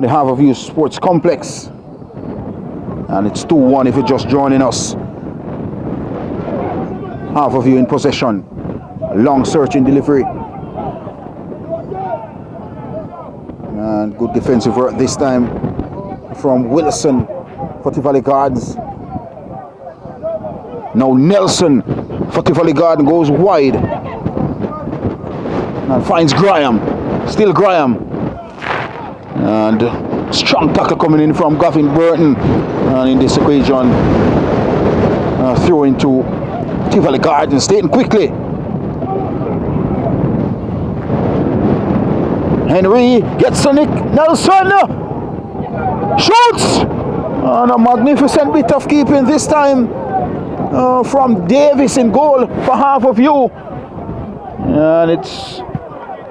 the Harbour Sports Complex. And it's 2-1 if you're just joining us. Harbour in possession. Long searching delivery. And good defensive work this time from Wilson for Tivoli Gardens. Now Nelson for Tivoli Garden goes wide. And finds Graham. Still Graham. And strong tackle coming in from Gavin Burton. And in this occasion, throw into Tivoli Garden, staying quickly. Henry gets on it. Nelson shoots! And a magnificent bit of keeping this time from Davis in goal for Harbour. And it's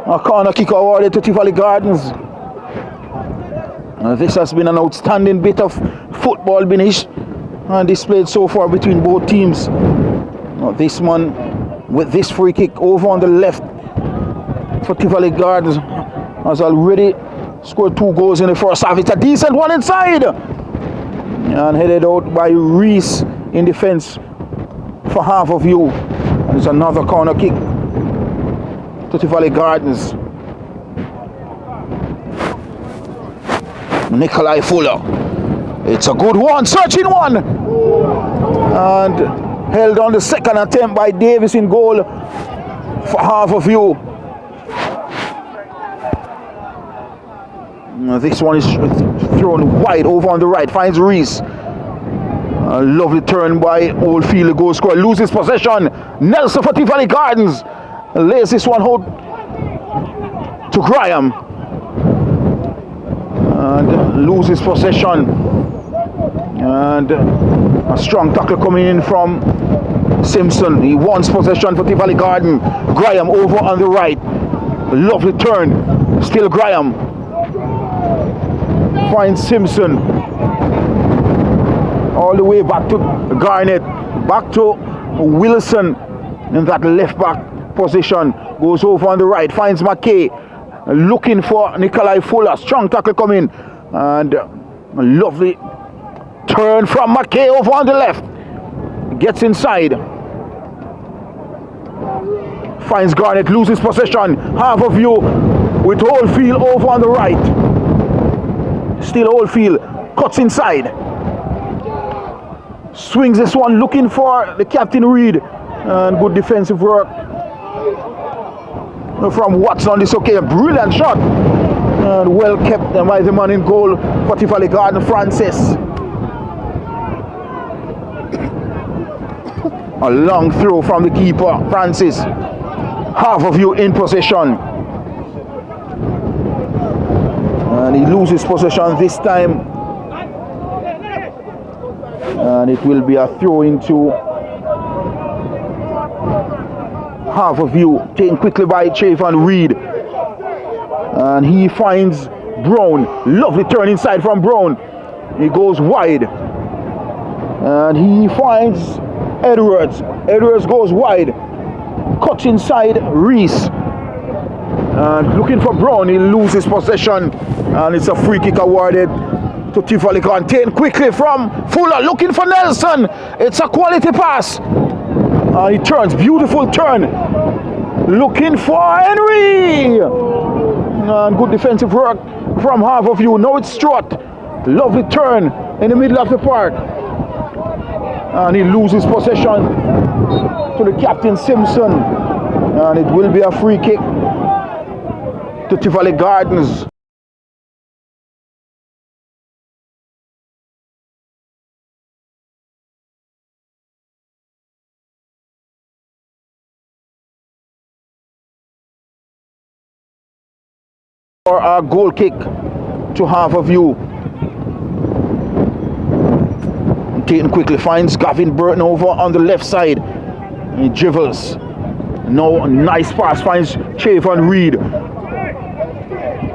a corner kick awarded to Tivoli Gardens. This has been an outstanding bit of football being displayed so far between both teams. This man with this free kick over on the left for Tivoli Gardens has already scored 2 goals in the first half. It's a decent one inside and headed out by Reese in defense for Harbour. And it's another corner kick to Tivoli Gardens. Nikolai Fuller. It's a good one, searching one. And held on the second attempt by Davis in goal for Harbour. This one is thrown wide over on the right, finds Reese. A lovely turn by Oldfield, the goal scorer, loses possession. Nelson for Tivoli Gardens lays this one out to Graham. And loses possession. And a strong tackle coming in from Simpson. He wants possession for Tivoli Garden. Graham over on the right. Lovely turn. Still Graham. Finds Simpson. All the way back to Garnett. Back to Wilson in that left back position. Goes over on the right. Finds McKay. Looking for Nikolai Fuller. Strong tackle coming. And a lovely turn from McKay over on the left. Gets inside. Finds Garnett. Loses possession. Harbour with Oldfield over on the right. Still Oldfield. Cuts inside. Swings this one. Looking for the captain Reed. And good defensive work from Watson on this occasion. Brilliant shot. And well kept by the man in goal for Tivoli Garden, Francis. A long throw from the keeper, Francis. Harbour in possession. And he loses possession this time. And it will be a throw into Harbour taken quickly by Chavon Reed. And he finds Brown. Lovely turn inside from Brown. He goes wide. And he finds Edwards. Edwards goes wide. Cuts inside Reese. And looking for Brown. He loses possession. And it's a free kick awarded to Tivoli Garden. Taken quickly from Fuller. Looking for Nelson. It's a quality pass. And he turns. Beautiful turn. Looking for Henry. And good defensive work from Harbour. Now it's Strutt. Lovely turn in the middle of the park. And he loses possession to the captain Simpson. And it will be a free kick to Tivoli Gardens. For a goal kick to Harbour. Taken quickly, finds Gavin Burton over on the left side. He dribbles. No, nice pass, finds Chavon Reed.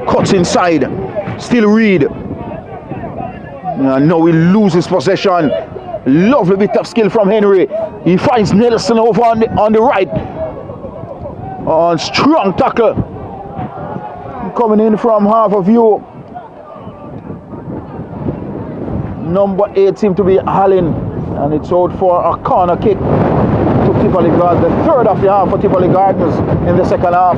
Cuts inside. Still Reed. Now he loses possession. Lovely bit of skill from Henry. He finds Nelson over on the right. On strong tackle coming in from Harbour View. Number 8 seemed to be Hallin, and it's out for a corner kick to Tivoli Gardens. The third of the half for Tivoli Gardens in the second half.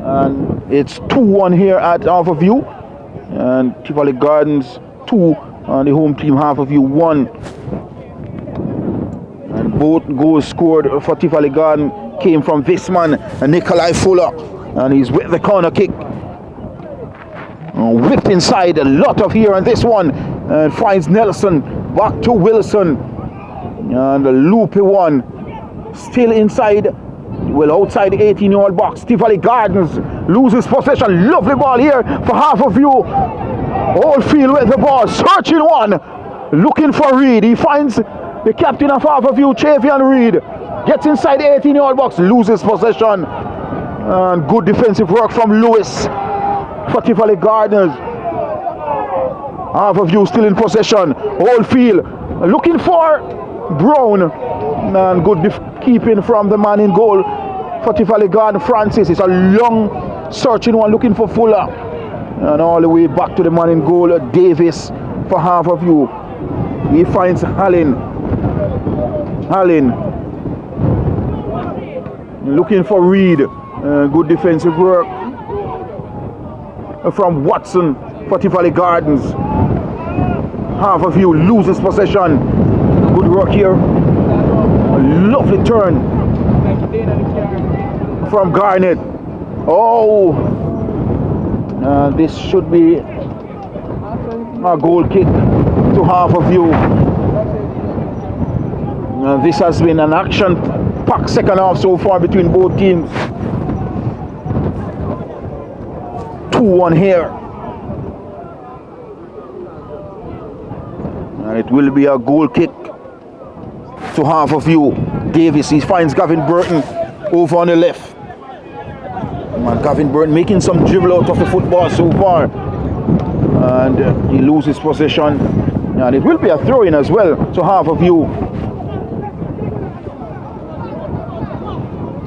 And it's 2-1 here at Harbour View. And Tivoli Gardens 2 and the home team Harbour View 1. And both goals scored for Tivoli Garden came from this man, Nikolai Fuller. And he's with the corner kick. Whipped inside, a lot of here on this one, and finds Nelson, back to Wilson, and the loopy one, still inside, well outside the 18-yard box. Tivoli Gardens loses possession, lovely ball here for Harbour View. Oldfield with the ball, searching one, looking for Reed. He finds the captain of Harbour View, Chavian Reed, gets inside the 18-yard box, loses possession, and good defensive work from Lewis. For Tivoli Gardens. Harbour View still in possession. Oldfield looking for Brown. And good keeping from the man in goal for Tivoli Gardens. Francis. It's a long searching one looking for Fuller. And all the way back to the man in goal, Davis for Harbour View. He finds Hallin. Looking for Reed. Good defensive work from Watson for Tivoli Gardens. Harbour View loses possession. Good work here. A lovely turn from Garnett. Oh, this should be a goal kick to Harbour View. This has been an action-packed second half so far between both teams. 2-1 here. And it will be a goal kick to Harbour View. Davis, he finds Gavin Burton over on the left. And Gavin Burton making some dribble out of the football so far. And he loses possession. And it will be a throw-in as well to Harbour View.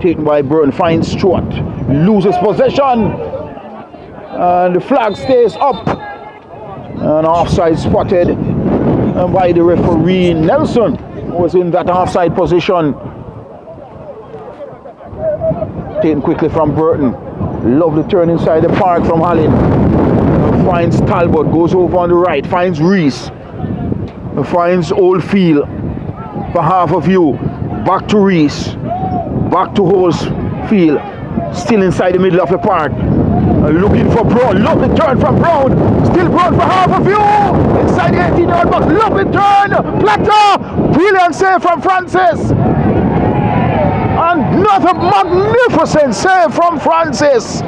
Taken by Burton, finds Stewart. Loses possession. And the flag stays up, and offside spotted by the referee. Nelson was in that offside position. Taken quickly from Burton. Lovely turn inside the park from Hallin. Finds Talbot, goes over on the right, finds Reese, finds Oldfield for Harbour View. Back to Reese, back to Oldfield, still inside the middle of the park. Looking for Brown, lovely turn from Brown, still Brown for Harbour View, inside the 18-yard box, lovely turn, Platter, brilliant save from Francis, another magnificent save from Francis.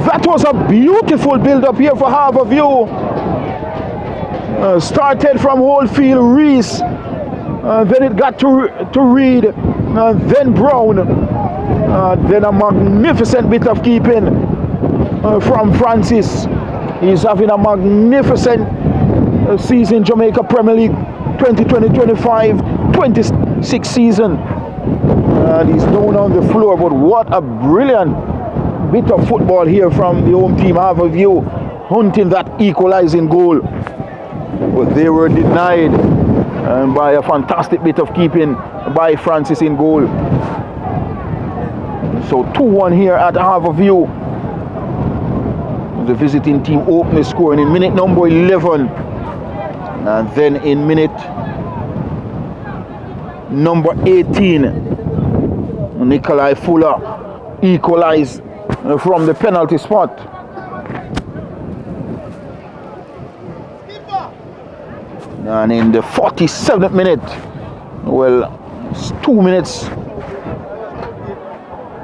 That was a beautiful build-up here for Harbour View. Started from Oldfield, Reese, then it got to Reed, then Brown. Then a magnificent bit of keeping from Francis. He's having a magnificent season, Jamaica Premier League 2020-25, 26 season. And he's down on the floor, but what a brilliant bit of football here from the home team, Harbour View, hunting that equalizing goal. But they were denied by a fantastic bit of keeping by Francis in goal. So 2-1 here at Harbour View. The visiting team opened the scoring in minute number 11. And then in minute number 18, Nikolai Fuller equalized from the penalty spot. And in the 47th minute, well, it's 2 minutes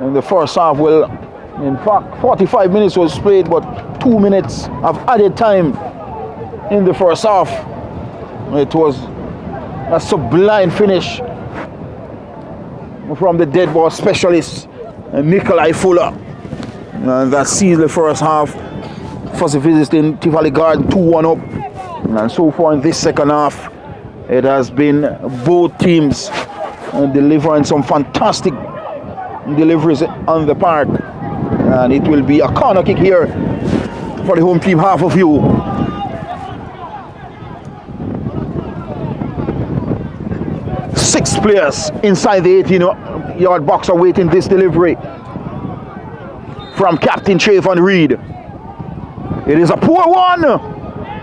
in the first half. Well, in fact 45 minutes was played, but 2 minutes of added time in the first half. It was a sublime finish from the dead ball specialist Nikolai Fuller, and that sees the first half for the visiting Tivoli Garden 2-1 up. And so far in this second half, it has been both teams delivering some fantastic deliveries on the park. And it will be a corner kick here for the home team, half of you. Six players inside the 18-yard box awaiting this delivery from Captain Trayvon Reed. It is a poor one.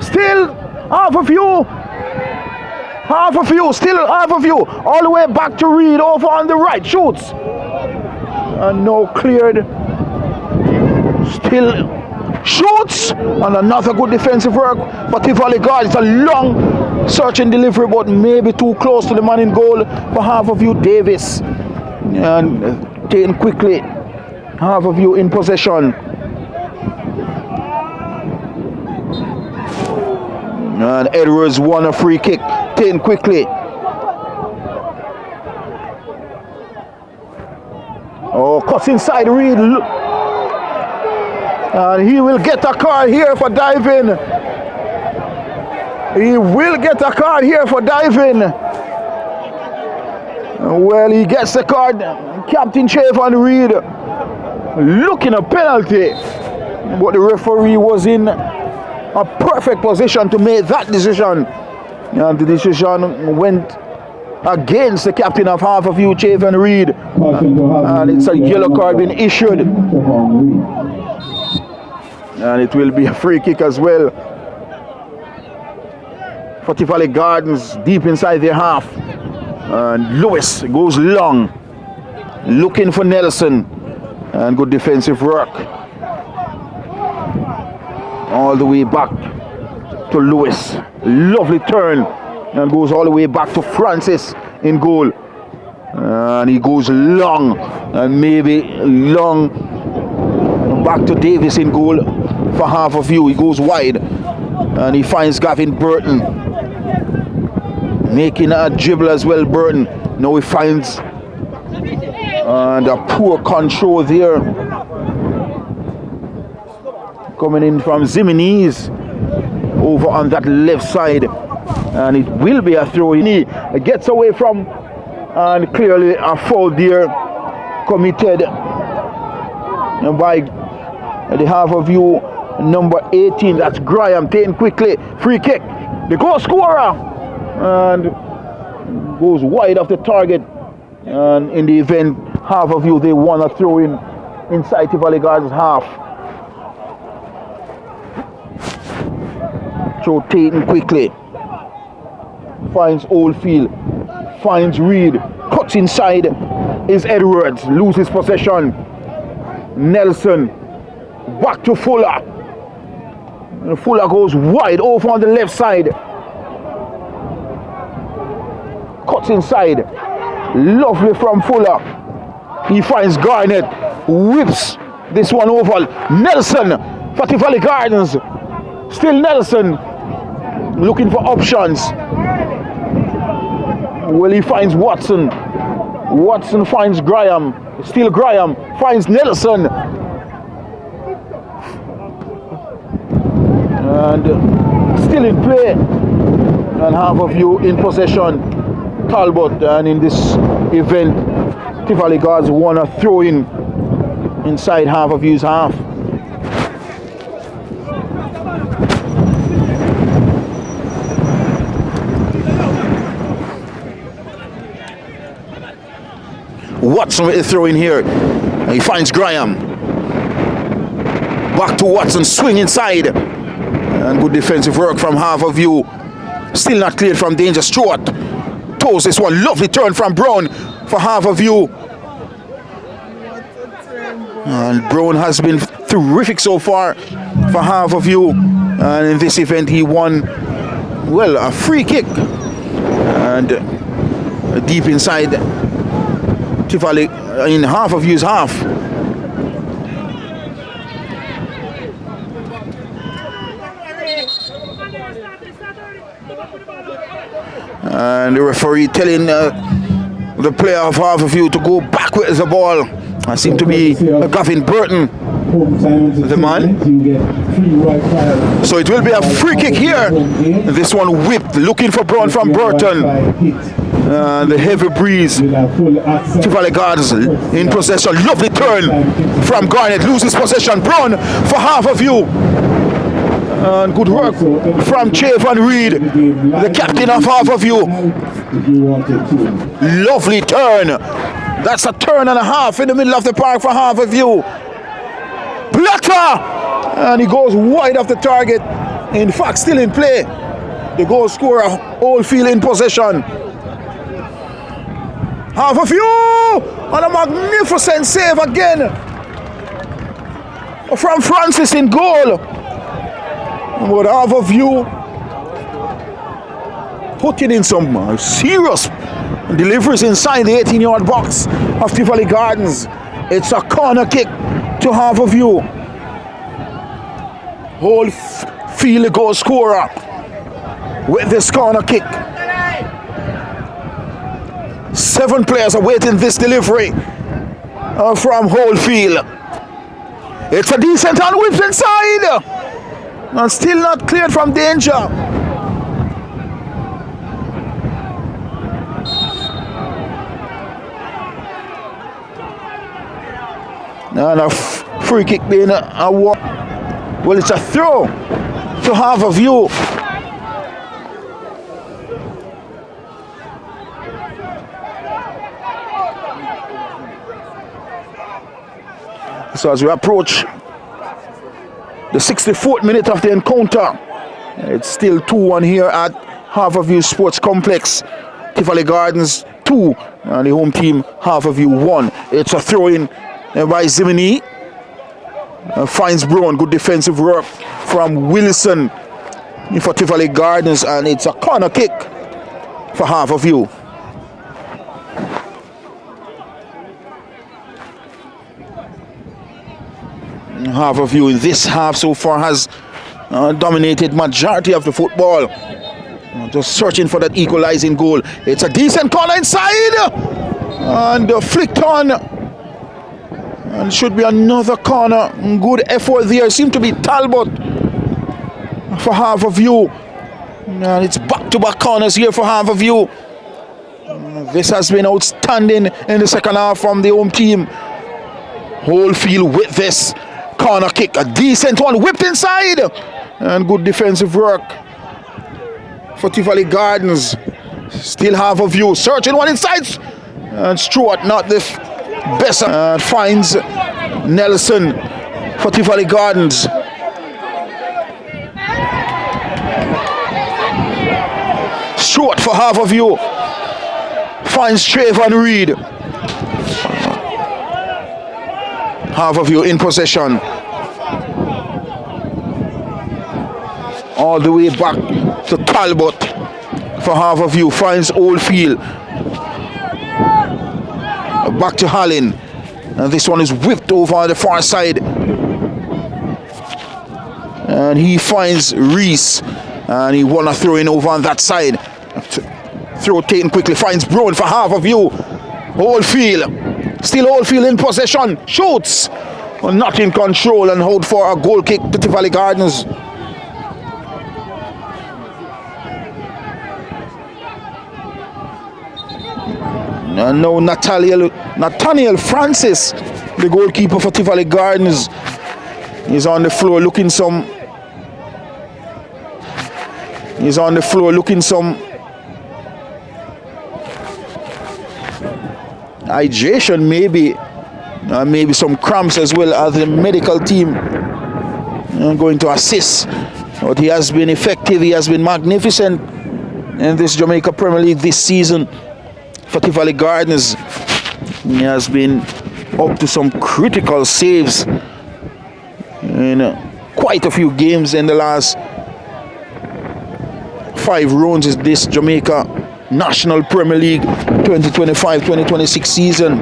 Still half of you. Half of you. Still half of you. All the way back to Reed over on the right. Shoots. And no cleared. Still shoots. And another good defensive work. But Tivoli guard, it's a long search and delivery, but maybe too close to the man in goal for half of you, Davis. And taken quickly. Half of you in possession. And Edwards won a free kick. Taken quickly. Oh, cuts inside Reed. And he will get a card here for diving. He will get a card here for diving. Well, he gets the card. Captain Trayvon Reed looking a penalty. But the referee was in a perfect position to make that decision. And the decision went against the captain of half of you, Trayvon Reed. And it's a yellow card being issued. And it will be a free kick as well for Tivoli Gardens, deep inside their half. And Lewis goes long, looking for Nelson. And good defensive work. All the way back to Lewis. Lovely turn. And goes all the way back to Francis in goal. And he goes long. And maybe long back to Davis in goal for half of you. He goes wide. And he finds Gavin Burton. Making a dribble as well, Burton. Now he finds. And a poor control there. Coming in from Zimenez over on that left side, and it will be a throw. He gets away from, and clearly a foul there committed by the half of you, number 18. That's Graham taken quickly. Free kick. The goal scorer, and goes wide of the target. And in the event, half of you, they want a throw in inside Tivoli Gardens half. Rotating quickly. Finds Oldfield. Finds Reed. Cuts inside. Is Edwards. Loses possession. Nelson. Back to Fuller. And Fuller goes wide over on the left side. Cuts inside. Lovely from Fuller. He finds Garnett. Whips this one over. Nelson for Tivoli Gardens. Still Nelson. Looking for options. Well, he finds Watson. Watson finds Graham. Still Graham. Finds Nelson. And still in play. And half of you in possession. Talbot. And in this event, Tivoli Gardens want to throw in inside half of you's half. Watson with the throw in here. And he finds Graham. Back to Watson, swing inside. And good defensive work from half of you. Still not cleared from danger. Stewart toes this one. Lovely turn from Brown for half of you. And Brown has been terrific so far for half of you. And in this event he won, well, a free kick. And deep inside Tivoli in half of you's half. And the referee telling the player of half of you to go back with the ball. I seem to be Gavin Burton, the man. So it will be a free kick here. This one whipped, looking for Brown from Burton. The heavy breeze. Tivoli Gardens in possession. Lovely turn from Garnett. Loses possession. Brown for Harbour. And good work from Chavon Reed, the captain of Harbour. Lovely turn. That's a turn and a half in the middle of the park for Harbour. Blatter! And he goes wide of the target. In fact, still in play. The goal scorer, Oldfield in possession. Harbour and a magnificent save again from Francis in goal. But Harbour putting in some serious deliveries inside the 18-yard box of Tivoli Gardens. It's a corner kick to Harbour. Oldfield goal scorer with this corner kick. 7 players awaiting this delivery from Oldfield. It's a decent and whipped inside. And still not cleared from danger. And a free kick being a walk. Well, it's a throw to Harbour. So as we approach the 64th minute of the encounter, it's still 2-1 here at Harbour Sports Complex. Tivoli Gardens 2 and the home team Harbour 1. It's a throw-in by Zimini. Finds Brown. Good defensive work from Wilson for Tivoli Gardens, and it's a corner kick for Harbour. Harbour in this half so far has dominated majority of the football. Just searching for that equalizing goal. It's a decent corner inside and flicked on, and should be another corner. Good effort there. Seemed to be Talbot for Harbour. And it's back-to-back corners here for Harbour. This has been outstanding in the second half from the home team. Oldfield with this corner kick, a decent one, whipped inside, and good defensive work for Tivoli Gardens. Still Harbour searching one inside, and Stewart not the best, finds Nelson for Tivoli Gardens. Stewart for Harbour finds Chavon Reed. Harbour in possession. All the way back to Talbot for Harbour. Finds Oldfield. Back to Hallin. And this one is whipped over on the far side. And he finds Reese. And he wanna throw in over on that side. Throw taken quickly. Finds Brown for Harbour. Oldfield. Still Oldfield in possession. Shoots. Well, not in control, and hold for a goal kick to Tivoli Gardens. And now Nathaniel Francis, the goalkeeper for Tivoli Gardens, is on the floor looking some. He's on the floor looking some hydration, maybe some cramps as well, as the medical team going to assist. But he has been effective, he has been magnificent in this Jamaica Premier League this season for Tivoli Gardens. He has been up to some critical saves in quite a few games in the last 5 rounds of this Jamaica National Premier League 2025-2026 season.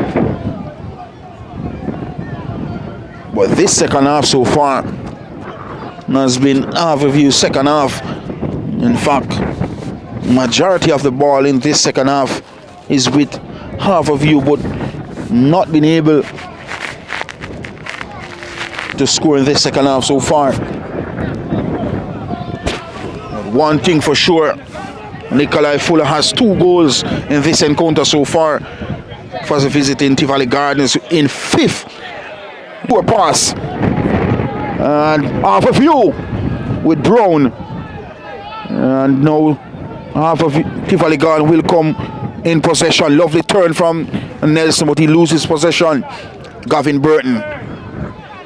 But this second half so far has been Harbour's second half. In fact, majority of the ball in this second half is with Harbour, but not been able to score in this second half so far. But one thing for sure, Nikolai Fuller has 2 goals in this encounter so far for the visiting Tivoli Gardens in 5th. Poor pass. And half of you with Brown. And now half of Tivoli Garden will come in possession. Lovely turn from Nelson, but he loses possession. Gavin Burton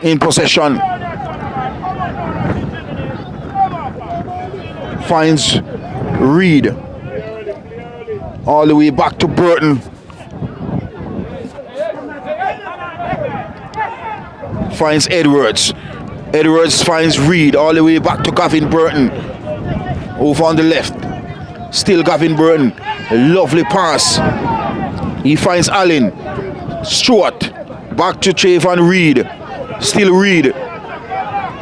in possession. Finds Reed. All the way back to Burton. Finds Edwards. Edwards finds Reed. All the way back to Gavin Burton. Over on the left. Still Gavin Burton. A lovely pass. He finds Allen. Stewart. Back to Trayvon Reed. Still Reed.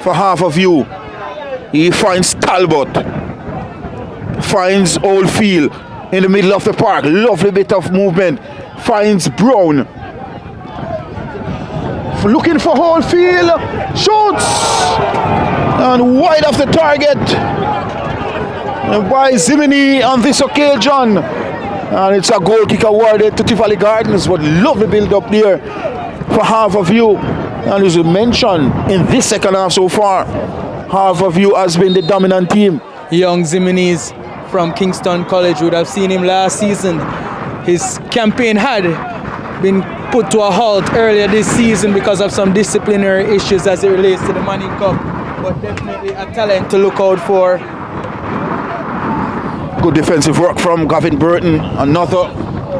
For half of you. He finds Talbot. Finds Oldfield in the middle of the park. Lovely bit of movement. Finds Brown. Looking for Oldfield. Shoots. And wide of the target. By Zimini on this occasion. And it's a goal kick awarded to Tivoli Gardens. But lovely build up there for half of you. And as we mentioned, in this second half so far, half of you has been the dominant team. Young Ziminis from Kingston College, would have seen him last season. His campaign had been put to a halt earlier this season because of some disciplinary issues as it relates to the Manning Cup. But definitely a talent to look out for. Good defensive work from Gavin Burton, another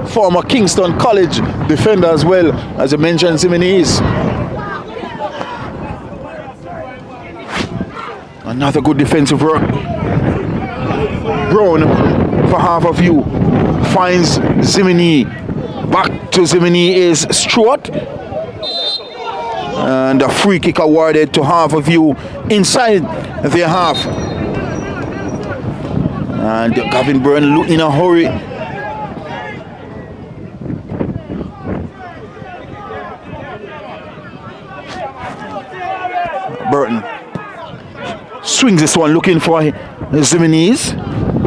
former Kingston College defender as well, as I mentioned, Ziminis. Another good defensive work. Brown for half of you finds Zimini. Back to Zimini is Stewart. And a free kick awarded to half of you inside their half. And Gavin Burton in a hurry. Burton swings this one, looking for Ziminis.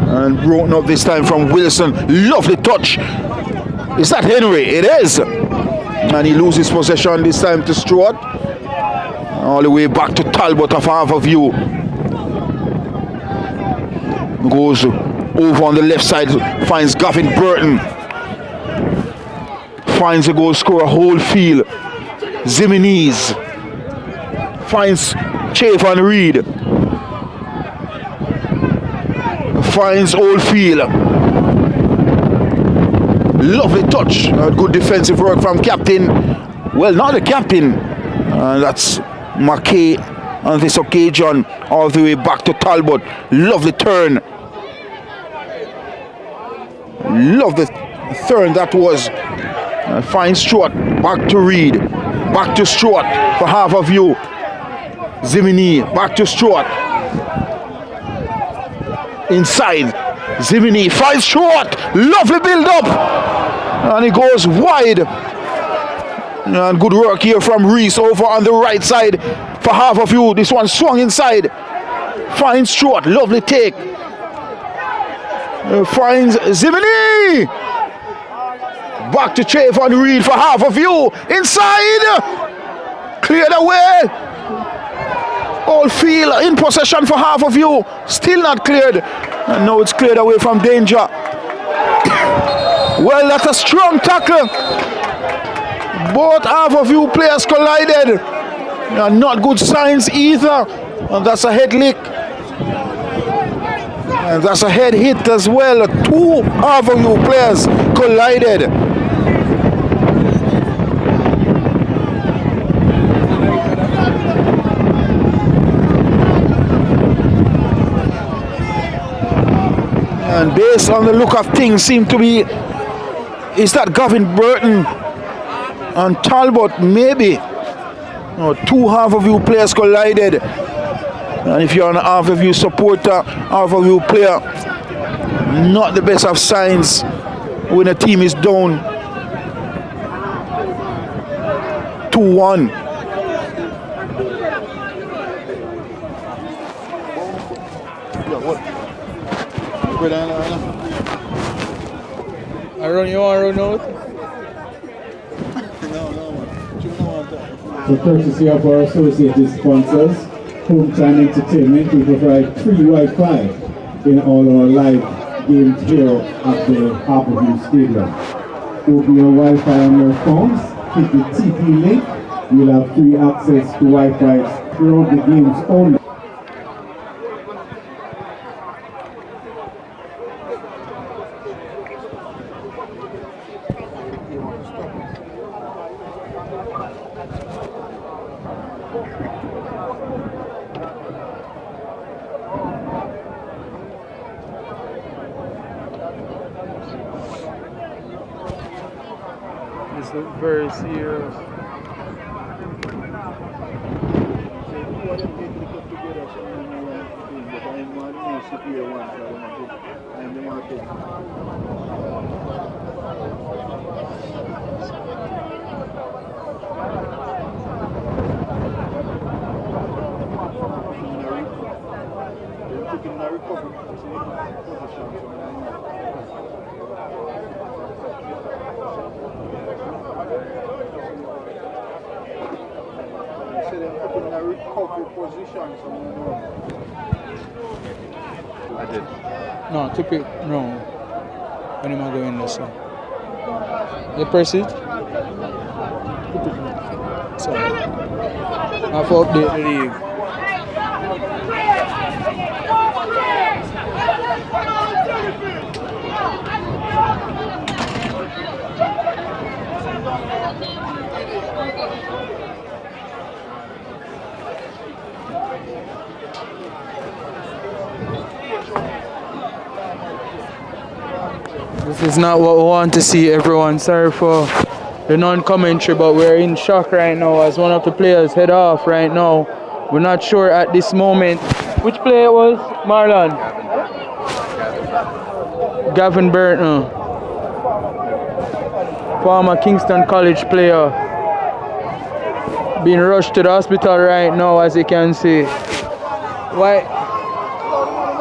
And broken up this time from Wilson. Lovely touch. Is that Henry? It is. And he loses possession this time to Stewart. All the way back to Talbot of half of you. Goes over on the left side, finds Gavin Burton. Finds a goal scorer, Oldfield. Ziminis. Finds Trayvon Reed. Finds Oldfield. Lovely touch. Good defensive work from captain. Well, not the captain. That's McKay on this occasion. All the way back to Talbot. Lovely turn. Lovely turn that was. Finds Stewart. Back to Reed. Back to Stewart for half of you. Zimini. Back to Stewart. Inside. Zimini finds Stewart. Lovely build up. And he goes wide. And good work here from Reese over on the right side for half of you. This one swung inside. Finds Stewart. Lovely take. Finds Zimini. Back to Trayvon Reed for half of you. Inside. Cleared away. Oldfield in possession for half of you. Still not cleared. And now it's cleared away from danger. Well, that's a strong tackle. Both half of you players collided. And not good signs either. And that's a head lick. And that's a head hit as well. 2 half of you players collided. And based on the look of things, seem to be is that Gavin Burton and Talbot maybe. 2 half of you players collided. And if you're an half of you supporter, half of you player, not the best of signs when a team is down 2-1. Go down there right now. You want to run out? So courtesy of our associated sponsors, Home Time Entertainment, we provide free Wi-Fi in all our live games here at the Harbour Stadium. Open your Wi-Fi on your phones, hit the TP link, you'll have free access to Wi-Fi throughout the games only. This looks very serious. I did. No, to pick. No. When am I going this one? You press it? Sorry. I have to update the league. This is not what we want to see, everyone. Sorry for the non-commentary, but we're in shock right now as one of the players head off right now. We're not sure at this moment which player it was. Marlon. Gavin Burton. Former Kingston College player. Being rushed to the hospital right now, as you can see. Why?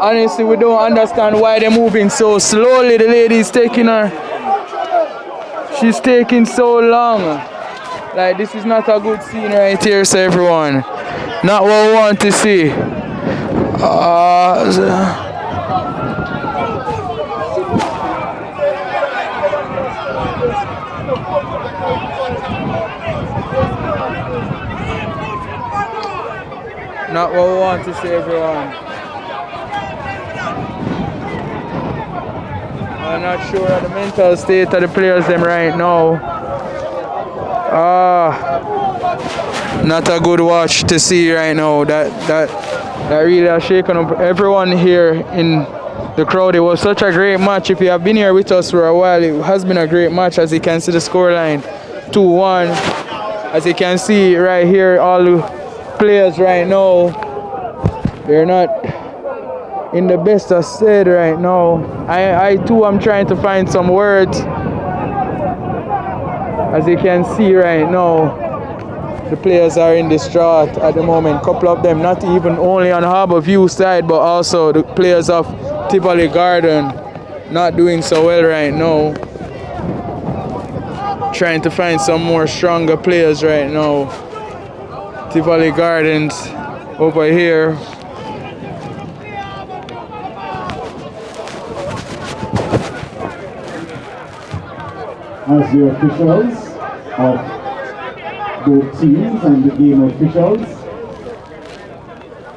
Honestly, we don't understand why they're moving so slowly. The lady is taking her. She's taking so long. Like, this is not a good scene right here, so everyone. Not what we want to see. Not what we want to see, everyone. I'm not sure of the mental state of the players them right now. Not a good watch to see right now. That really has shaken up everyone here in the crowd. It was such a great match. If you have been here with us for a while, it has been a great match. As you can see the scoreline, 2-1. As you can see right here, all the players right now, they're not in the best of state right now. I too am trying to find some words. As you can see right now, the players are in distraught at the moment. Couple of them not even only on Harbour View side, but also the players of Tivoli Garden not doing so well right now. Trying to find some more stronger players right now. Tivoli Gardens over here. As the officials of both teams and the game officials.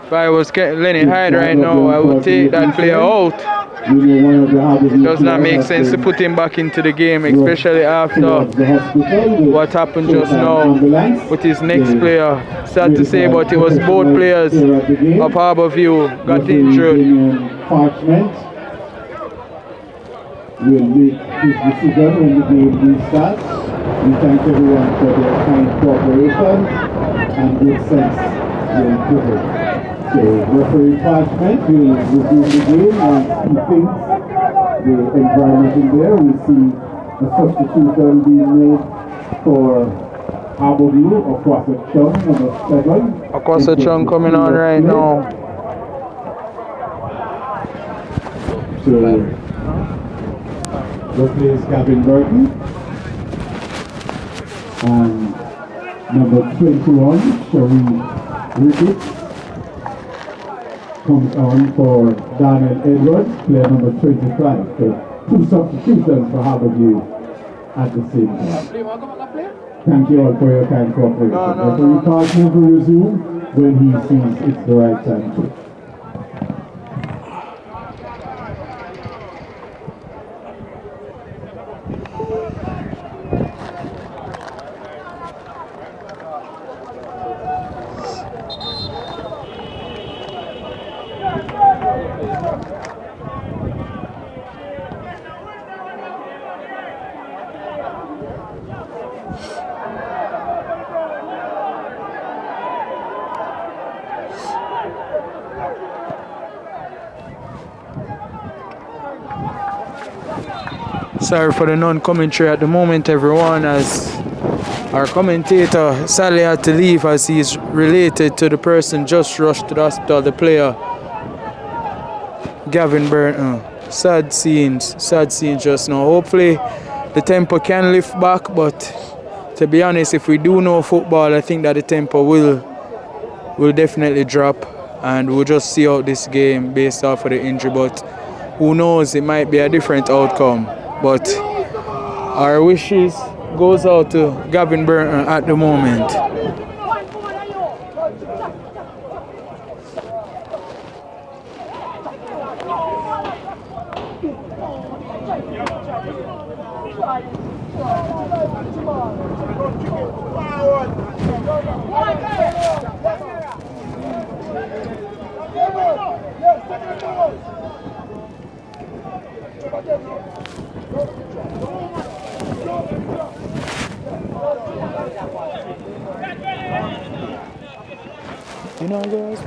If I was Lenny Hyde right now, I would take that player out. It does not make sense to put him back into the game, especially after what happened just now with his next player. Sad to say, but it was both players of Harbour View got injured. Will make his decision when the game restarts. We thank everyone for their kind cooperation and good sense during cricket. So referee Parchment will resume the game once he thinks the environment in there. We see a substitution being made for Harbour View, Okwasa Chung, number 7. Okwasa Chung coming on right now. So replace Gavin Burton. And number 21, Sheree Ricketts, comes on for Daniel Edwards, player number 25. So 2 substitutions for Harbour at the same time. Thank you all for your kind cooperation. Referee Parkman will resume when he sees it's the right time to. Sorry for the non-commentary at the moment, everyone, as our commentator sadly had to leave as he is related to the person just rushed to the hospital, the player Gavin Burton. Sad scenes just now. Hopefully the tempo can lift back, but to be honest, if we do know football, I think that the tempo will definitely drop, and we'll just see out this game based off of the injury. But who knows, it might be a different outcome. But our wishes goes out to Gavin Burton at the moment. You know, guys,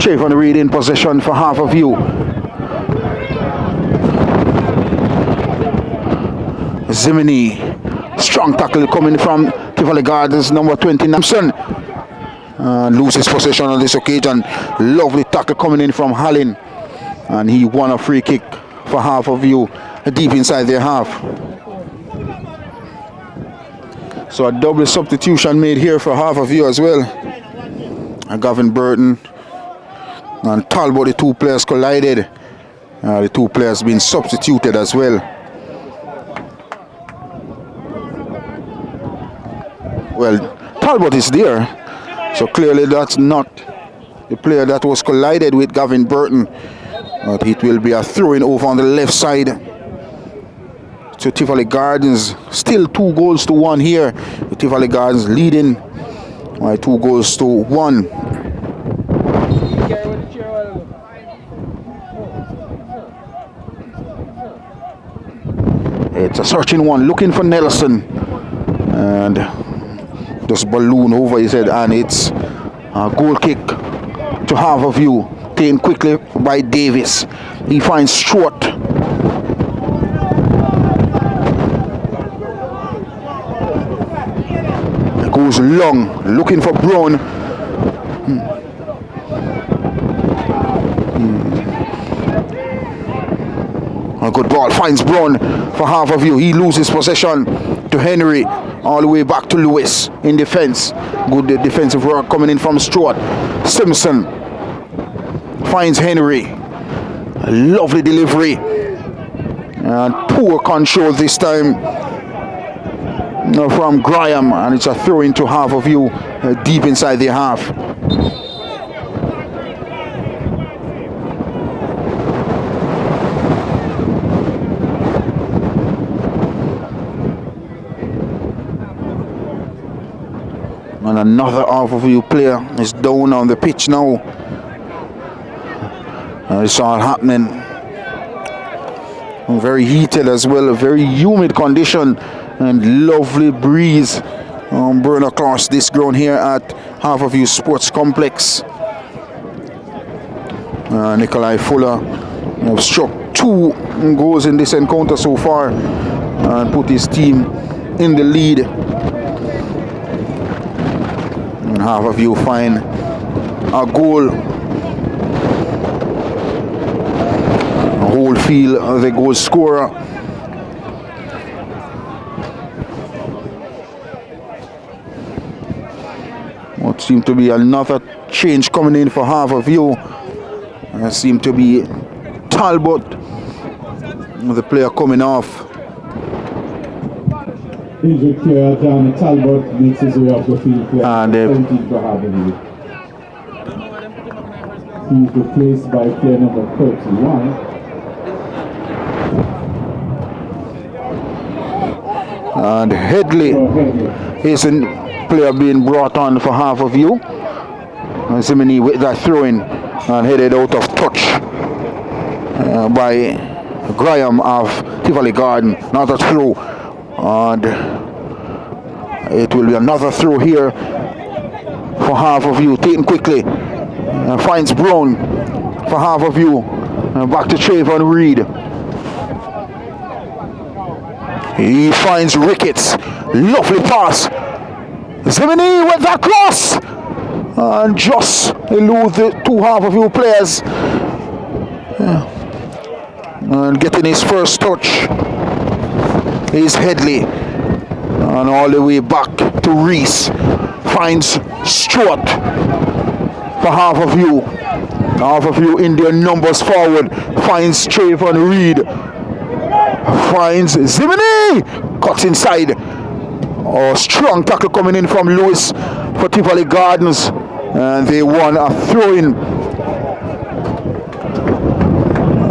Chief on the read in possession for half of you. Zimini, strong tackle coming from Tivoli Gardens, number 20, Namson. Loses possession on this occasion. Lovely tackle coming in from Hallin, and he won a free kick for half of you, deep inside their half. So a double substitution made here for half of you as well. And Gavin Burton and Talbot, the 2 players collided. The 2 players being substituted as well. Well, Talbot is there, so clearly that's not the player that was collided with Gavin Burton. But it will be a throw-in over on the left side to Tivoli Gardens. Still 2-1 here. The Tivoli Gardens leading by 2-1. It's a searching one, looking for Nelson, and just balloon over his head, and it's a goal kick to half of you, taken quickly by Davis. He finds Stewart. It goes long, looking for Brown. A good ball, finds Brown for half of you. He loses possession to Henry, all the way back to Lewis in defense. Good defensive work coming in from Stewart. Simpson finds Henry. A lovely delivery. And poor control this time from Graham. And it's a throw into half of you, deep inside the half. And another half of you player is down on the pitch now. It's all happening. Very heated as well, a very humid condition and lovely breeze burn across this ground here at Half of You Sports Complex. Nikolai Fuller struck 2 goals in this encounter so far and put his team in the lead. And half of you find a goal. Whole field the goal scorer. What seemed to be another change coming in for half of you. Seemed to be Talbot, the player coming off. Injured player Danny Talbot makes his way off the field. And for Harbour. He's replaced by player number 31. And Headley is a player being brought on for half of you. Zimini with that throw-in and headed out of touch by Graham of Tivoli Garden. Another throw, and it will be another throw here for half of you. Taken quickly, finds Brown for half of you. Back to Trayvon Reed. He finds Ricketts. Lovely pass. Zimini with that cross and just elude the 2 half of you players. And getting his first touch is Headley. And all the way back to Reese. Finds Stewart for half of you. Half of you in their numbers forward. Finds Trayvon Reed. Finds Zimini. Cuts inside. Oh, strong tackle coming in from Lewis for Tivoli Gardens. And they won a throw-in.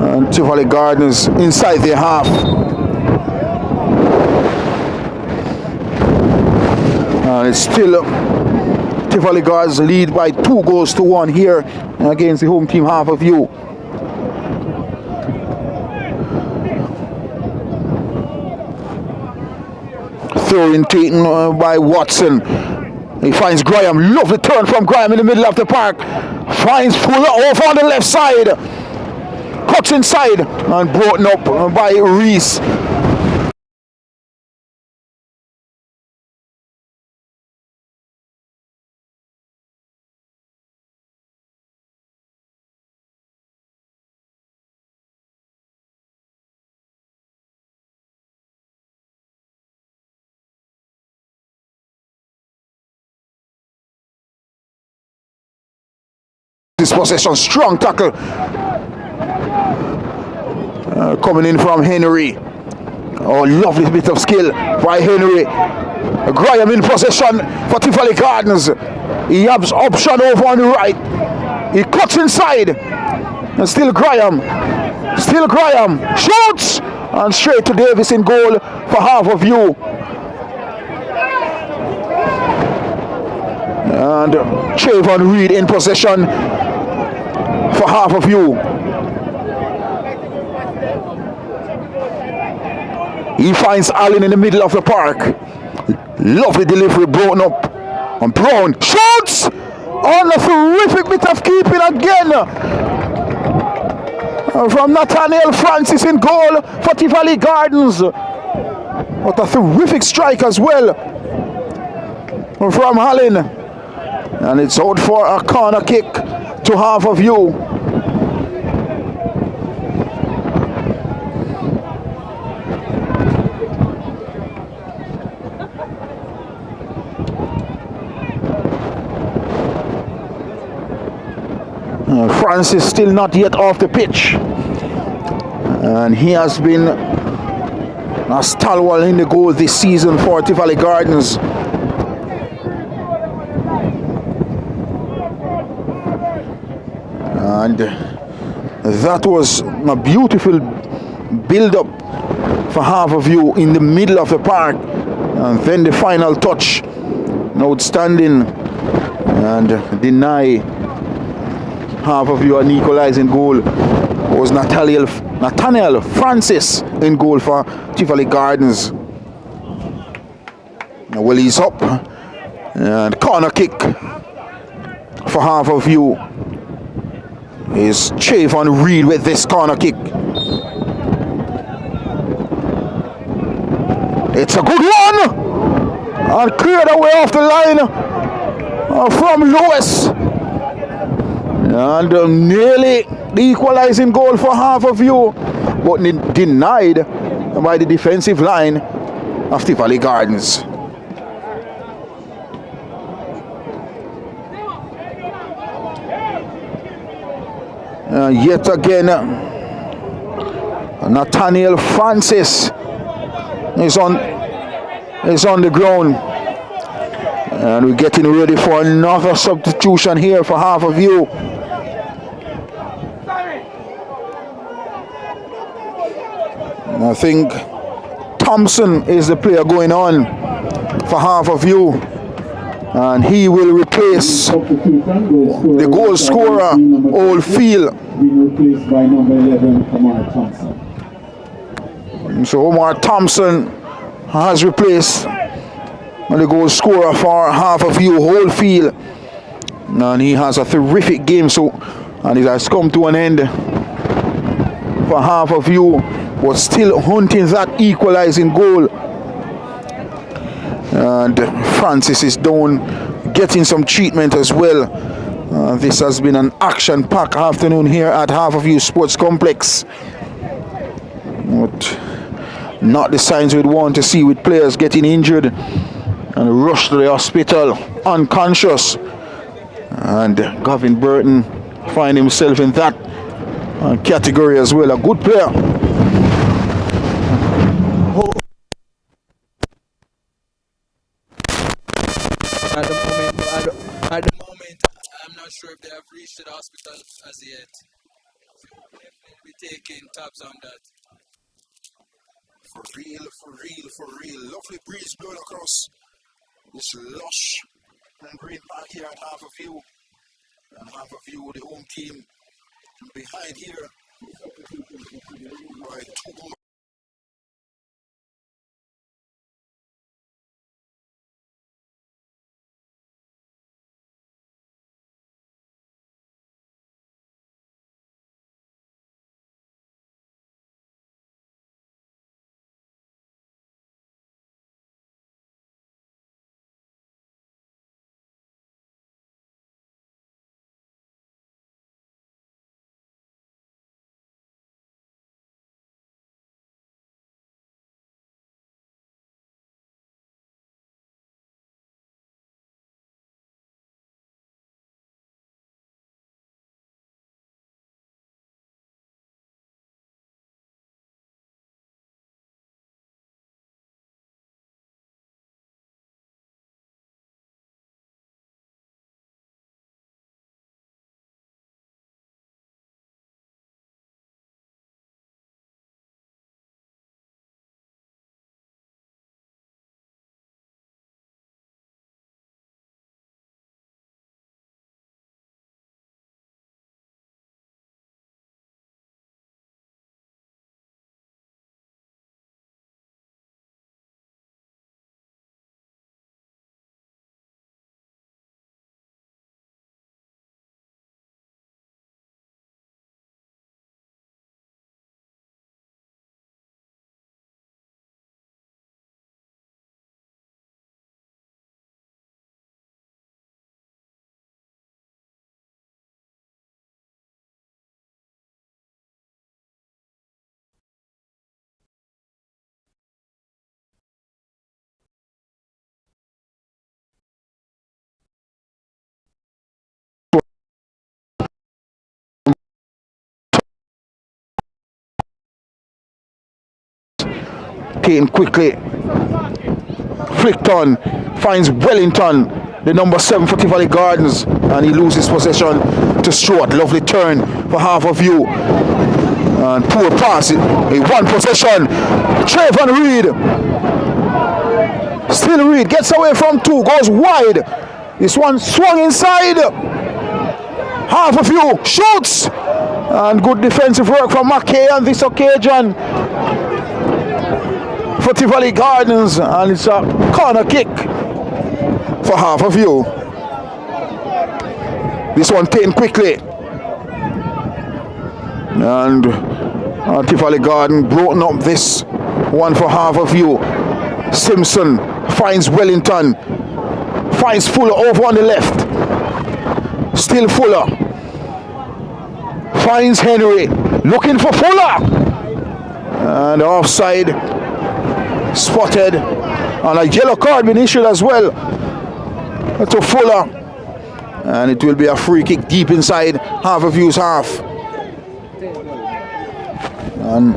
And Tivoli Gardens inside their half. And it's still Tivoli Gardens lead by 2 goals to 1 here against the home team half of you. Throw-in taken by Watson. He finds Graham. Lovely turn from Graham in the middle of the park. Finds Fuller over on the left side. Cuts inside and brought up by Reese. This possession, strong tackle coming in from Henry. Oh, lovely bit of skill by Henry. Graham in possession for Tivoli Gardens. He has option over on the right. He cuts inside. And still Graham. Shoots! And straight to Davis in goal for half of you. And Trayvon Reed in possession for half of you. He finds Allen in the middle of the park. Lovely delivery, broken up. And Brown shoots! On a terrific bit of keeping again from Nathaniel Francis in goal for Tivoli Gardens. What a terrific strike as well from Allen. And it's out for a corner kick to half of you. Francis still not yet off the pitch, and he has been a stalwart in the goal this season for Tivoli Gardens. And that was a beautiful build-up for half of you in the middle of the park, and then the final touch, outstanding, and deny half of you an equalizing goal was Nathaniel Francis in goal for Tivoli Gardens. Well, he's up, and corner kick for half of you is Trayvon Reed with this corner kick. It's a good one. And cleared away off the line from Lewis. And nearly the equalizing goal for Harbour, but denied by the defensive line of Tivoli Gardens. Yet again, Nathaniel Francis is on the ground, and we're getting ready for another substitution here for Harbour. I think Thompson is the player going on for Harbour, and he will replace the goal scorer Oldfield. Being replaced by number 11, Omar Thompson. So Omar Thompson has replaced the goal scorer for Harbour, Oldfield, and he has a terrific game. So, and it has come to an end for Harbour, but still hunting that equalizing goal. And Francis is down, getting some treatment as well. This has been an action-packed afternoon here at Harbour Sports Complex. But not the signs we'd want to see, with players getting injured and rushed to the hospital unconscious. And Gavin Burton find himself in that category as well. A good player. At the moment, I'm not sure if they have reached the hospital as yet. So definitely be taking tabs on that. For real. Lovely breeze blowing across this lush and green park here at Harbour. And Harbour, the home team, behind here by 2 goals. Kane quickly flicked on, finds Wellington, the number 7 for Tivoli Gardens, and he loses possession to Stuart. Lovely turn for Harbour, and poor pass, a one possession. Trayvon Reed, still Reed, gets away from 2, goes wide. This one swung inside. Harbour shoots, and good defensive work from McKay on this occasion for Tivoli Gardens, and it's a corner kick for Harbour. This one taken quickly, and Tivoli Garden broken up this one for Harbour. Simpson finds Wellington. Finds Fuller over on the left. Still Fuller. Finds Henry. Looking for Fuller. And offside. Spotted. And a yellow card been issued as well to Fuller. And it will be a free kick deep inside Harbourview's half. And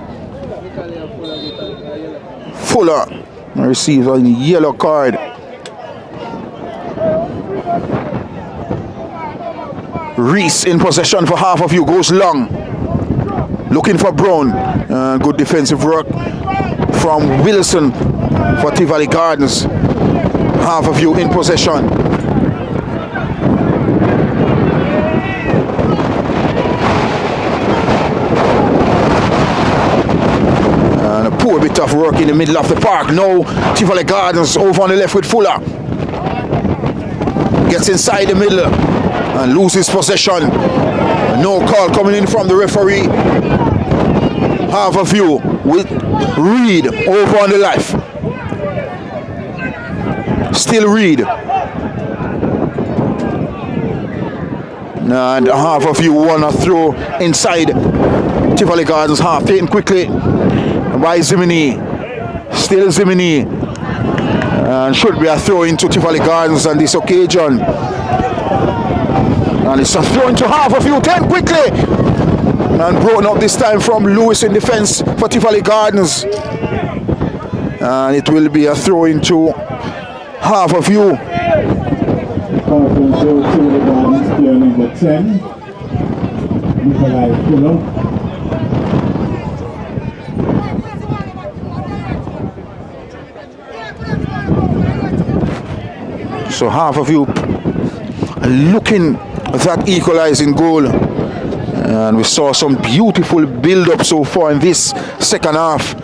Fuller receives a yellow card. Reese in possession for Harbourview, goes long. Looking for Brown. Good defensive work from Wilson for Tivoli Gardens. Harbourview in possession. And a poor bit of work in the middle of the park. Now Tivoli Gardens over on the left with Fuller. Gets inside the middle and loses possession. No call coming in from the referee. Harbourview with Reed over on the left. Still Reed. And Harbourview wanna throw inside Tivoli Gardens half, taken quickly by Zimini. Still Zimini. And should be a throw into Tivoli Gardens on this occasion. And it's a throw into Harbourview, taken quickly. And broken up this time from Lewis in defense for Tivoli Gardens. And it will be a throw into Harbourview. Player number 10, Nikolai Fuller. So Harbourview looking at that equalizing goal. And we saw some beautiful build-up so far in this second half.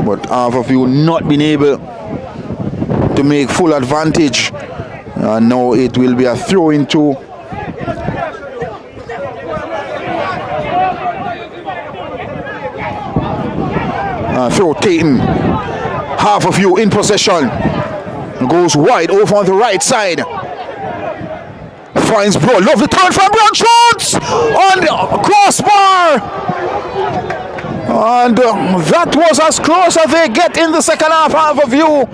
But Harbourview not been able to make full advantage. And now it will be a throw into throw taken. Harbourview in possession. Goes wide over on the right side. Finds Bro. Lovely turn from Brown. Shoots on the crossbar. And that was as close as they get in the second half. Harbourview.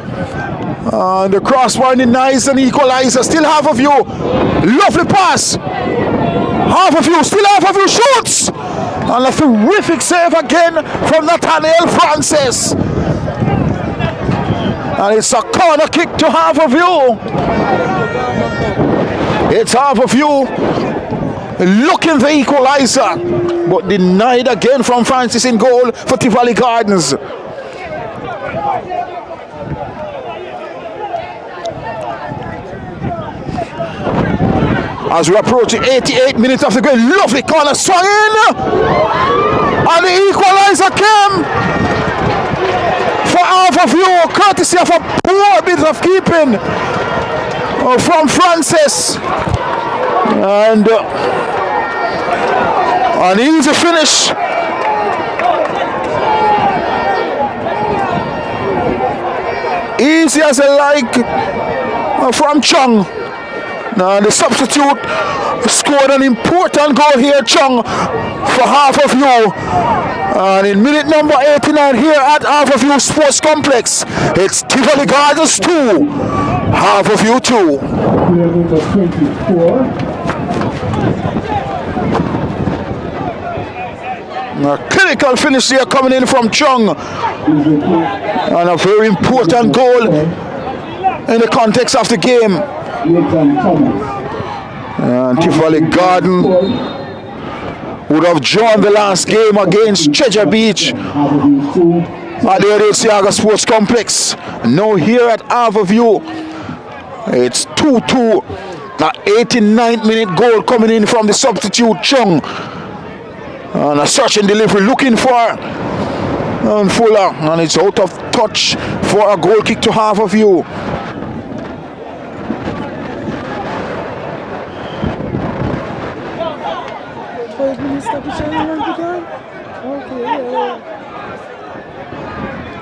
And the crossbar denies an equalizer. Still Harbourview. Lovely pass. Harbourview. Still Harbourview. Shoots. And a terrific save again from Nathaniel Francis. And it's a corner kick to Harbourview. It's Harbourview looking the equalizer, but denied again from Francis in goal for Tivoli Gardens. As we approach the 88th minute of the game, lovely corner swung in, and the equalizer came for Harbourview, courtesy of a poor bit of keeping from Francis. And an easy finish. Easy as a like from Chung. Now the substitute scored an important goal here, Chung, for Harbourview. And in minute number 89 here at Harbourview Sports Complex, it's Tivoli Gardens 2, Harbourview 2. Player number 24. A clinical finish here coming in from Chung. And a very important goal in the context of the game. And Tivoli Garden would have joined the last game against Treasure Beach at the Odesiaga Sports Complex. Now here at Harbourview, it's 2-2. That 89th minute goal coming in from the substitute Chung. And a search and delivery looking for Fuller. And it's out of touch for a goal kick to Harbourview.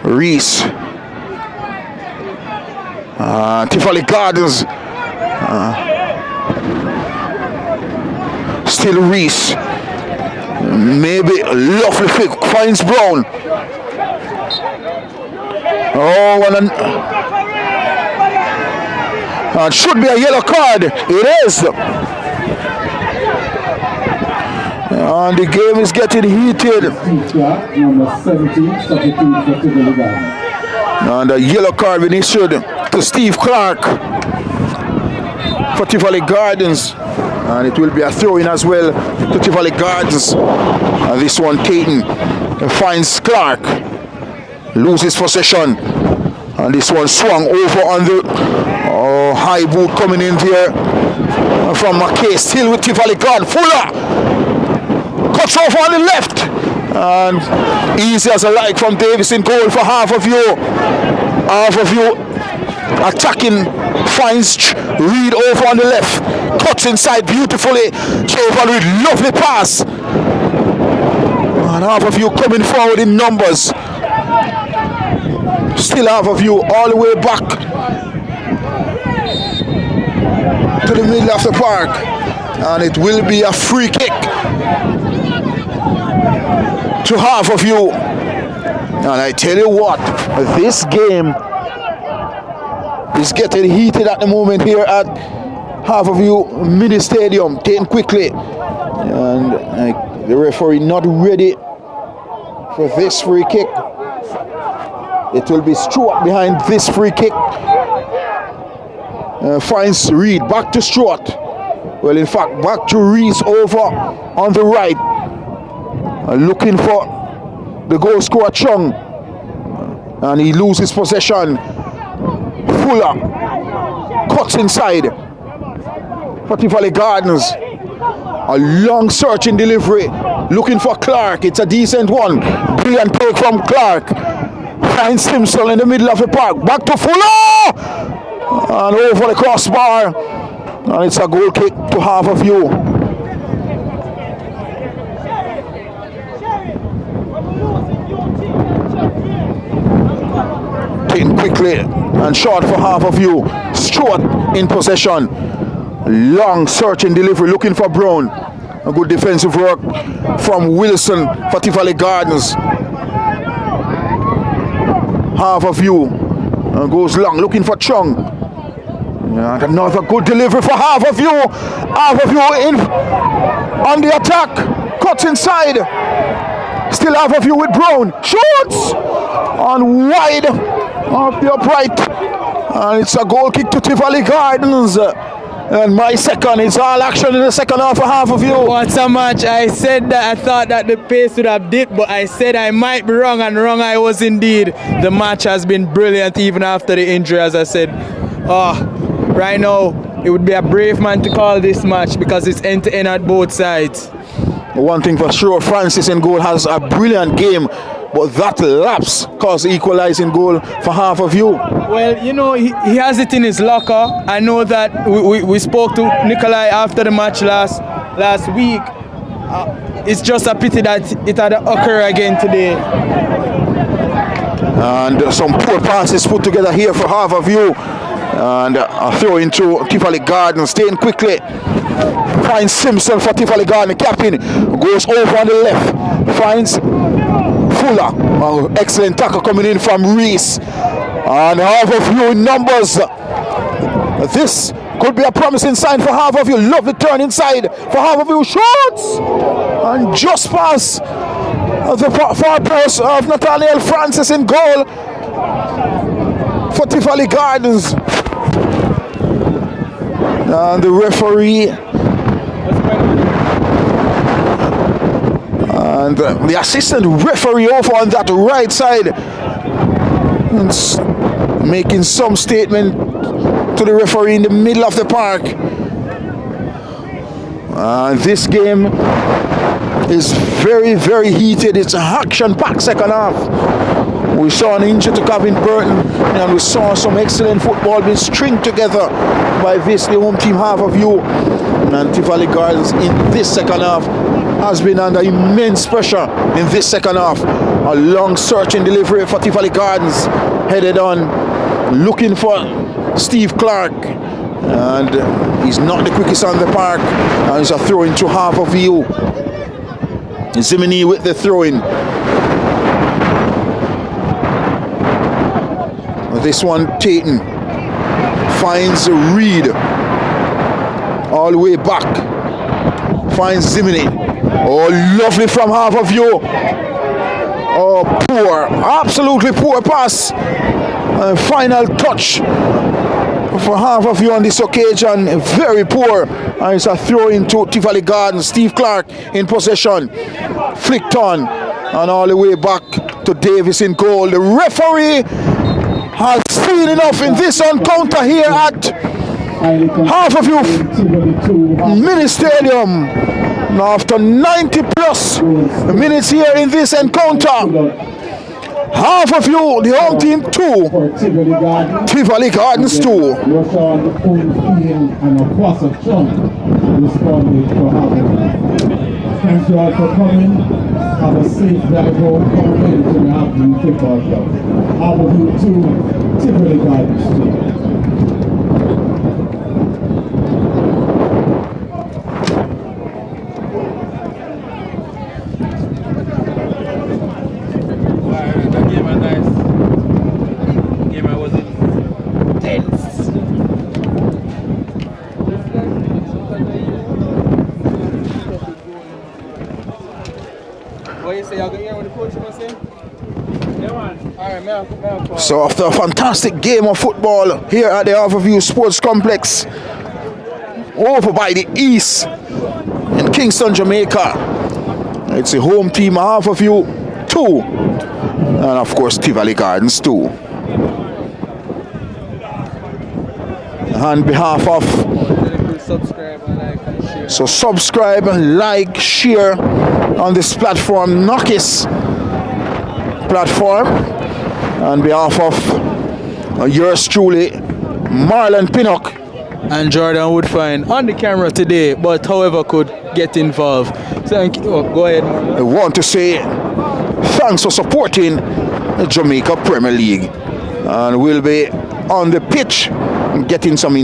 Reese Tivoli Gardens. Still Reese. Maybe lovely flick. Finds Brown. Oh, and should be a yellow card. It is. And the game is getting heated. Number 17, substitute for Tivoli Gardens. And a yellow card been issued to Steve Clark for Tivoli Gardens. And it will be a throw-in as well to Tivoli Gardens. And this one taken finds Clark. Loses possession. And this one swung over on the high boot coming in there from McKay. Still with Tivoli Gardens. Fuller cuts off on the left. And easy as a like from Davis in goal for Half of you. Half of you attacking, finds Reed over on the left, cuts inside beautifully. Trayvon Reed, lovely pass. And Half of you coming forward in numbers. Still Half of you all the way back to the middle of the park. And it will be a free kick to Half of you. And I tell you what, this game is getting heated at the moment here at Half of you mini stadium. Taken quickly, and the referee not ready for this free kick. It will be Stewart behind this free kick. Finds Reed, back to Stewart. Well, in fact, back to Reese over on the right. Looking for the goal scorer Chung, and he loses possession. Fuller cuts inside for Tivoli Gardens. A long searching delivery, looking for Clark. It's a decent one. Brilliant take from Clark. Finds Simpson in the middle of the park. Back to Fuller, and over the crossbar, and it's a goal kick to Half of you. Quickly and short for Half of you. Stewart in possession. Long searching delivery, looking for Brown. A good defensive work from Wilson for Tivoli Gardens. Half of you goes long, looking for Chung. And another good delivery for Half of you. Half of you in on the attack. Cuts inside. Still Half of you with Brown. Shoots on wide off the upright, and it's a goal kick to Tivoli Gardens. And my second, it's all action in the second half for Half of you. What a match. I said that I thought that the pace would have dipped, but I said I might be wrong, and wrong I was indeed. The match has been brilliant even after the injury, as I said. Right now it would be a brave man to call this match because it's end-to-end at both sides. One thing for sure, Francis in goal has a brilliant game, but that lapse caused the equalizing goal for Half of you. Well, you know, he has it in his locker. I know that we spoke to Nikolai after the match last week. It's just a pity that it had occurred again today. And some poor passes put together here for Half of you. And a throw into Tivoli Gardens, staying quickly. Finds Simpson for Tivoli Gardens, captain, goes over on the left, finds Fuller. Excellent tackle coming in from Reese. And Half of you in numbers. This could be a promising sign for Half of you. Lovely turn inside for Half of you. Shoots! And just past the far post of Nathaniel Francis in goal for Tivoli Gardens. And the referee and the assistant referee over on that right side making some statement to the referee in the middle of the park. This game is very, very heated. It's an action-packed second half. We saw an injury to Calvin Burton, and we saw some excellent football being stringed together by this, the home team Half of you. And Tivoli Gardens in this second half has been under immense pressure in this second half. A long searching delivery for Tivoli Gardens, headed on, looking for Steve Clark. And he's not the quickest on the park. And it's a throw into half of you. Zimini with the throw-in. This one, Tatum finds Reed all the way back. Finds Zimini. Oh, lovely from half of you. Oh, poor, absolutely poor pass. Final touch for half of you on this occasion. Very poor. And it's a throw into Tivoli Gardens. Steve Clark in possession. Flicked on. And all the way back to Davis in goal. The referee has seen enough in this encounter here at half of you mini stadium. Now after 90 plus minutes here in this encounter, half of you, the home team 2, Tivoli Gardens 2. Thank you all for coming. Have a safe drive home. Come again to the Harbour Football Club. Harbour 2, Tivoli Gardens 2. So after a fantastic game of football here at the Harbour Sports Complex, over by the east in Kingston, Jamaica, it's the home team Harbour 2, and of course Tivoli Gardens 2. On behalf of, so subscribe, like, share on this platform, Knockis platform. On behalf of yours truly, Marlon Pinnock and Jordan Woodfine on the camera today, but however could get involved. Thank you. Oh, go ahead, Marlon. I want to say thanks for supporting the Jamaica Premier League, and we'll be on the pitch getting some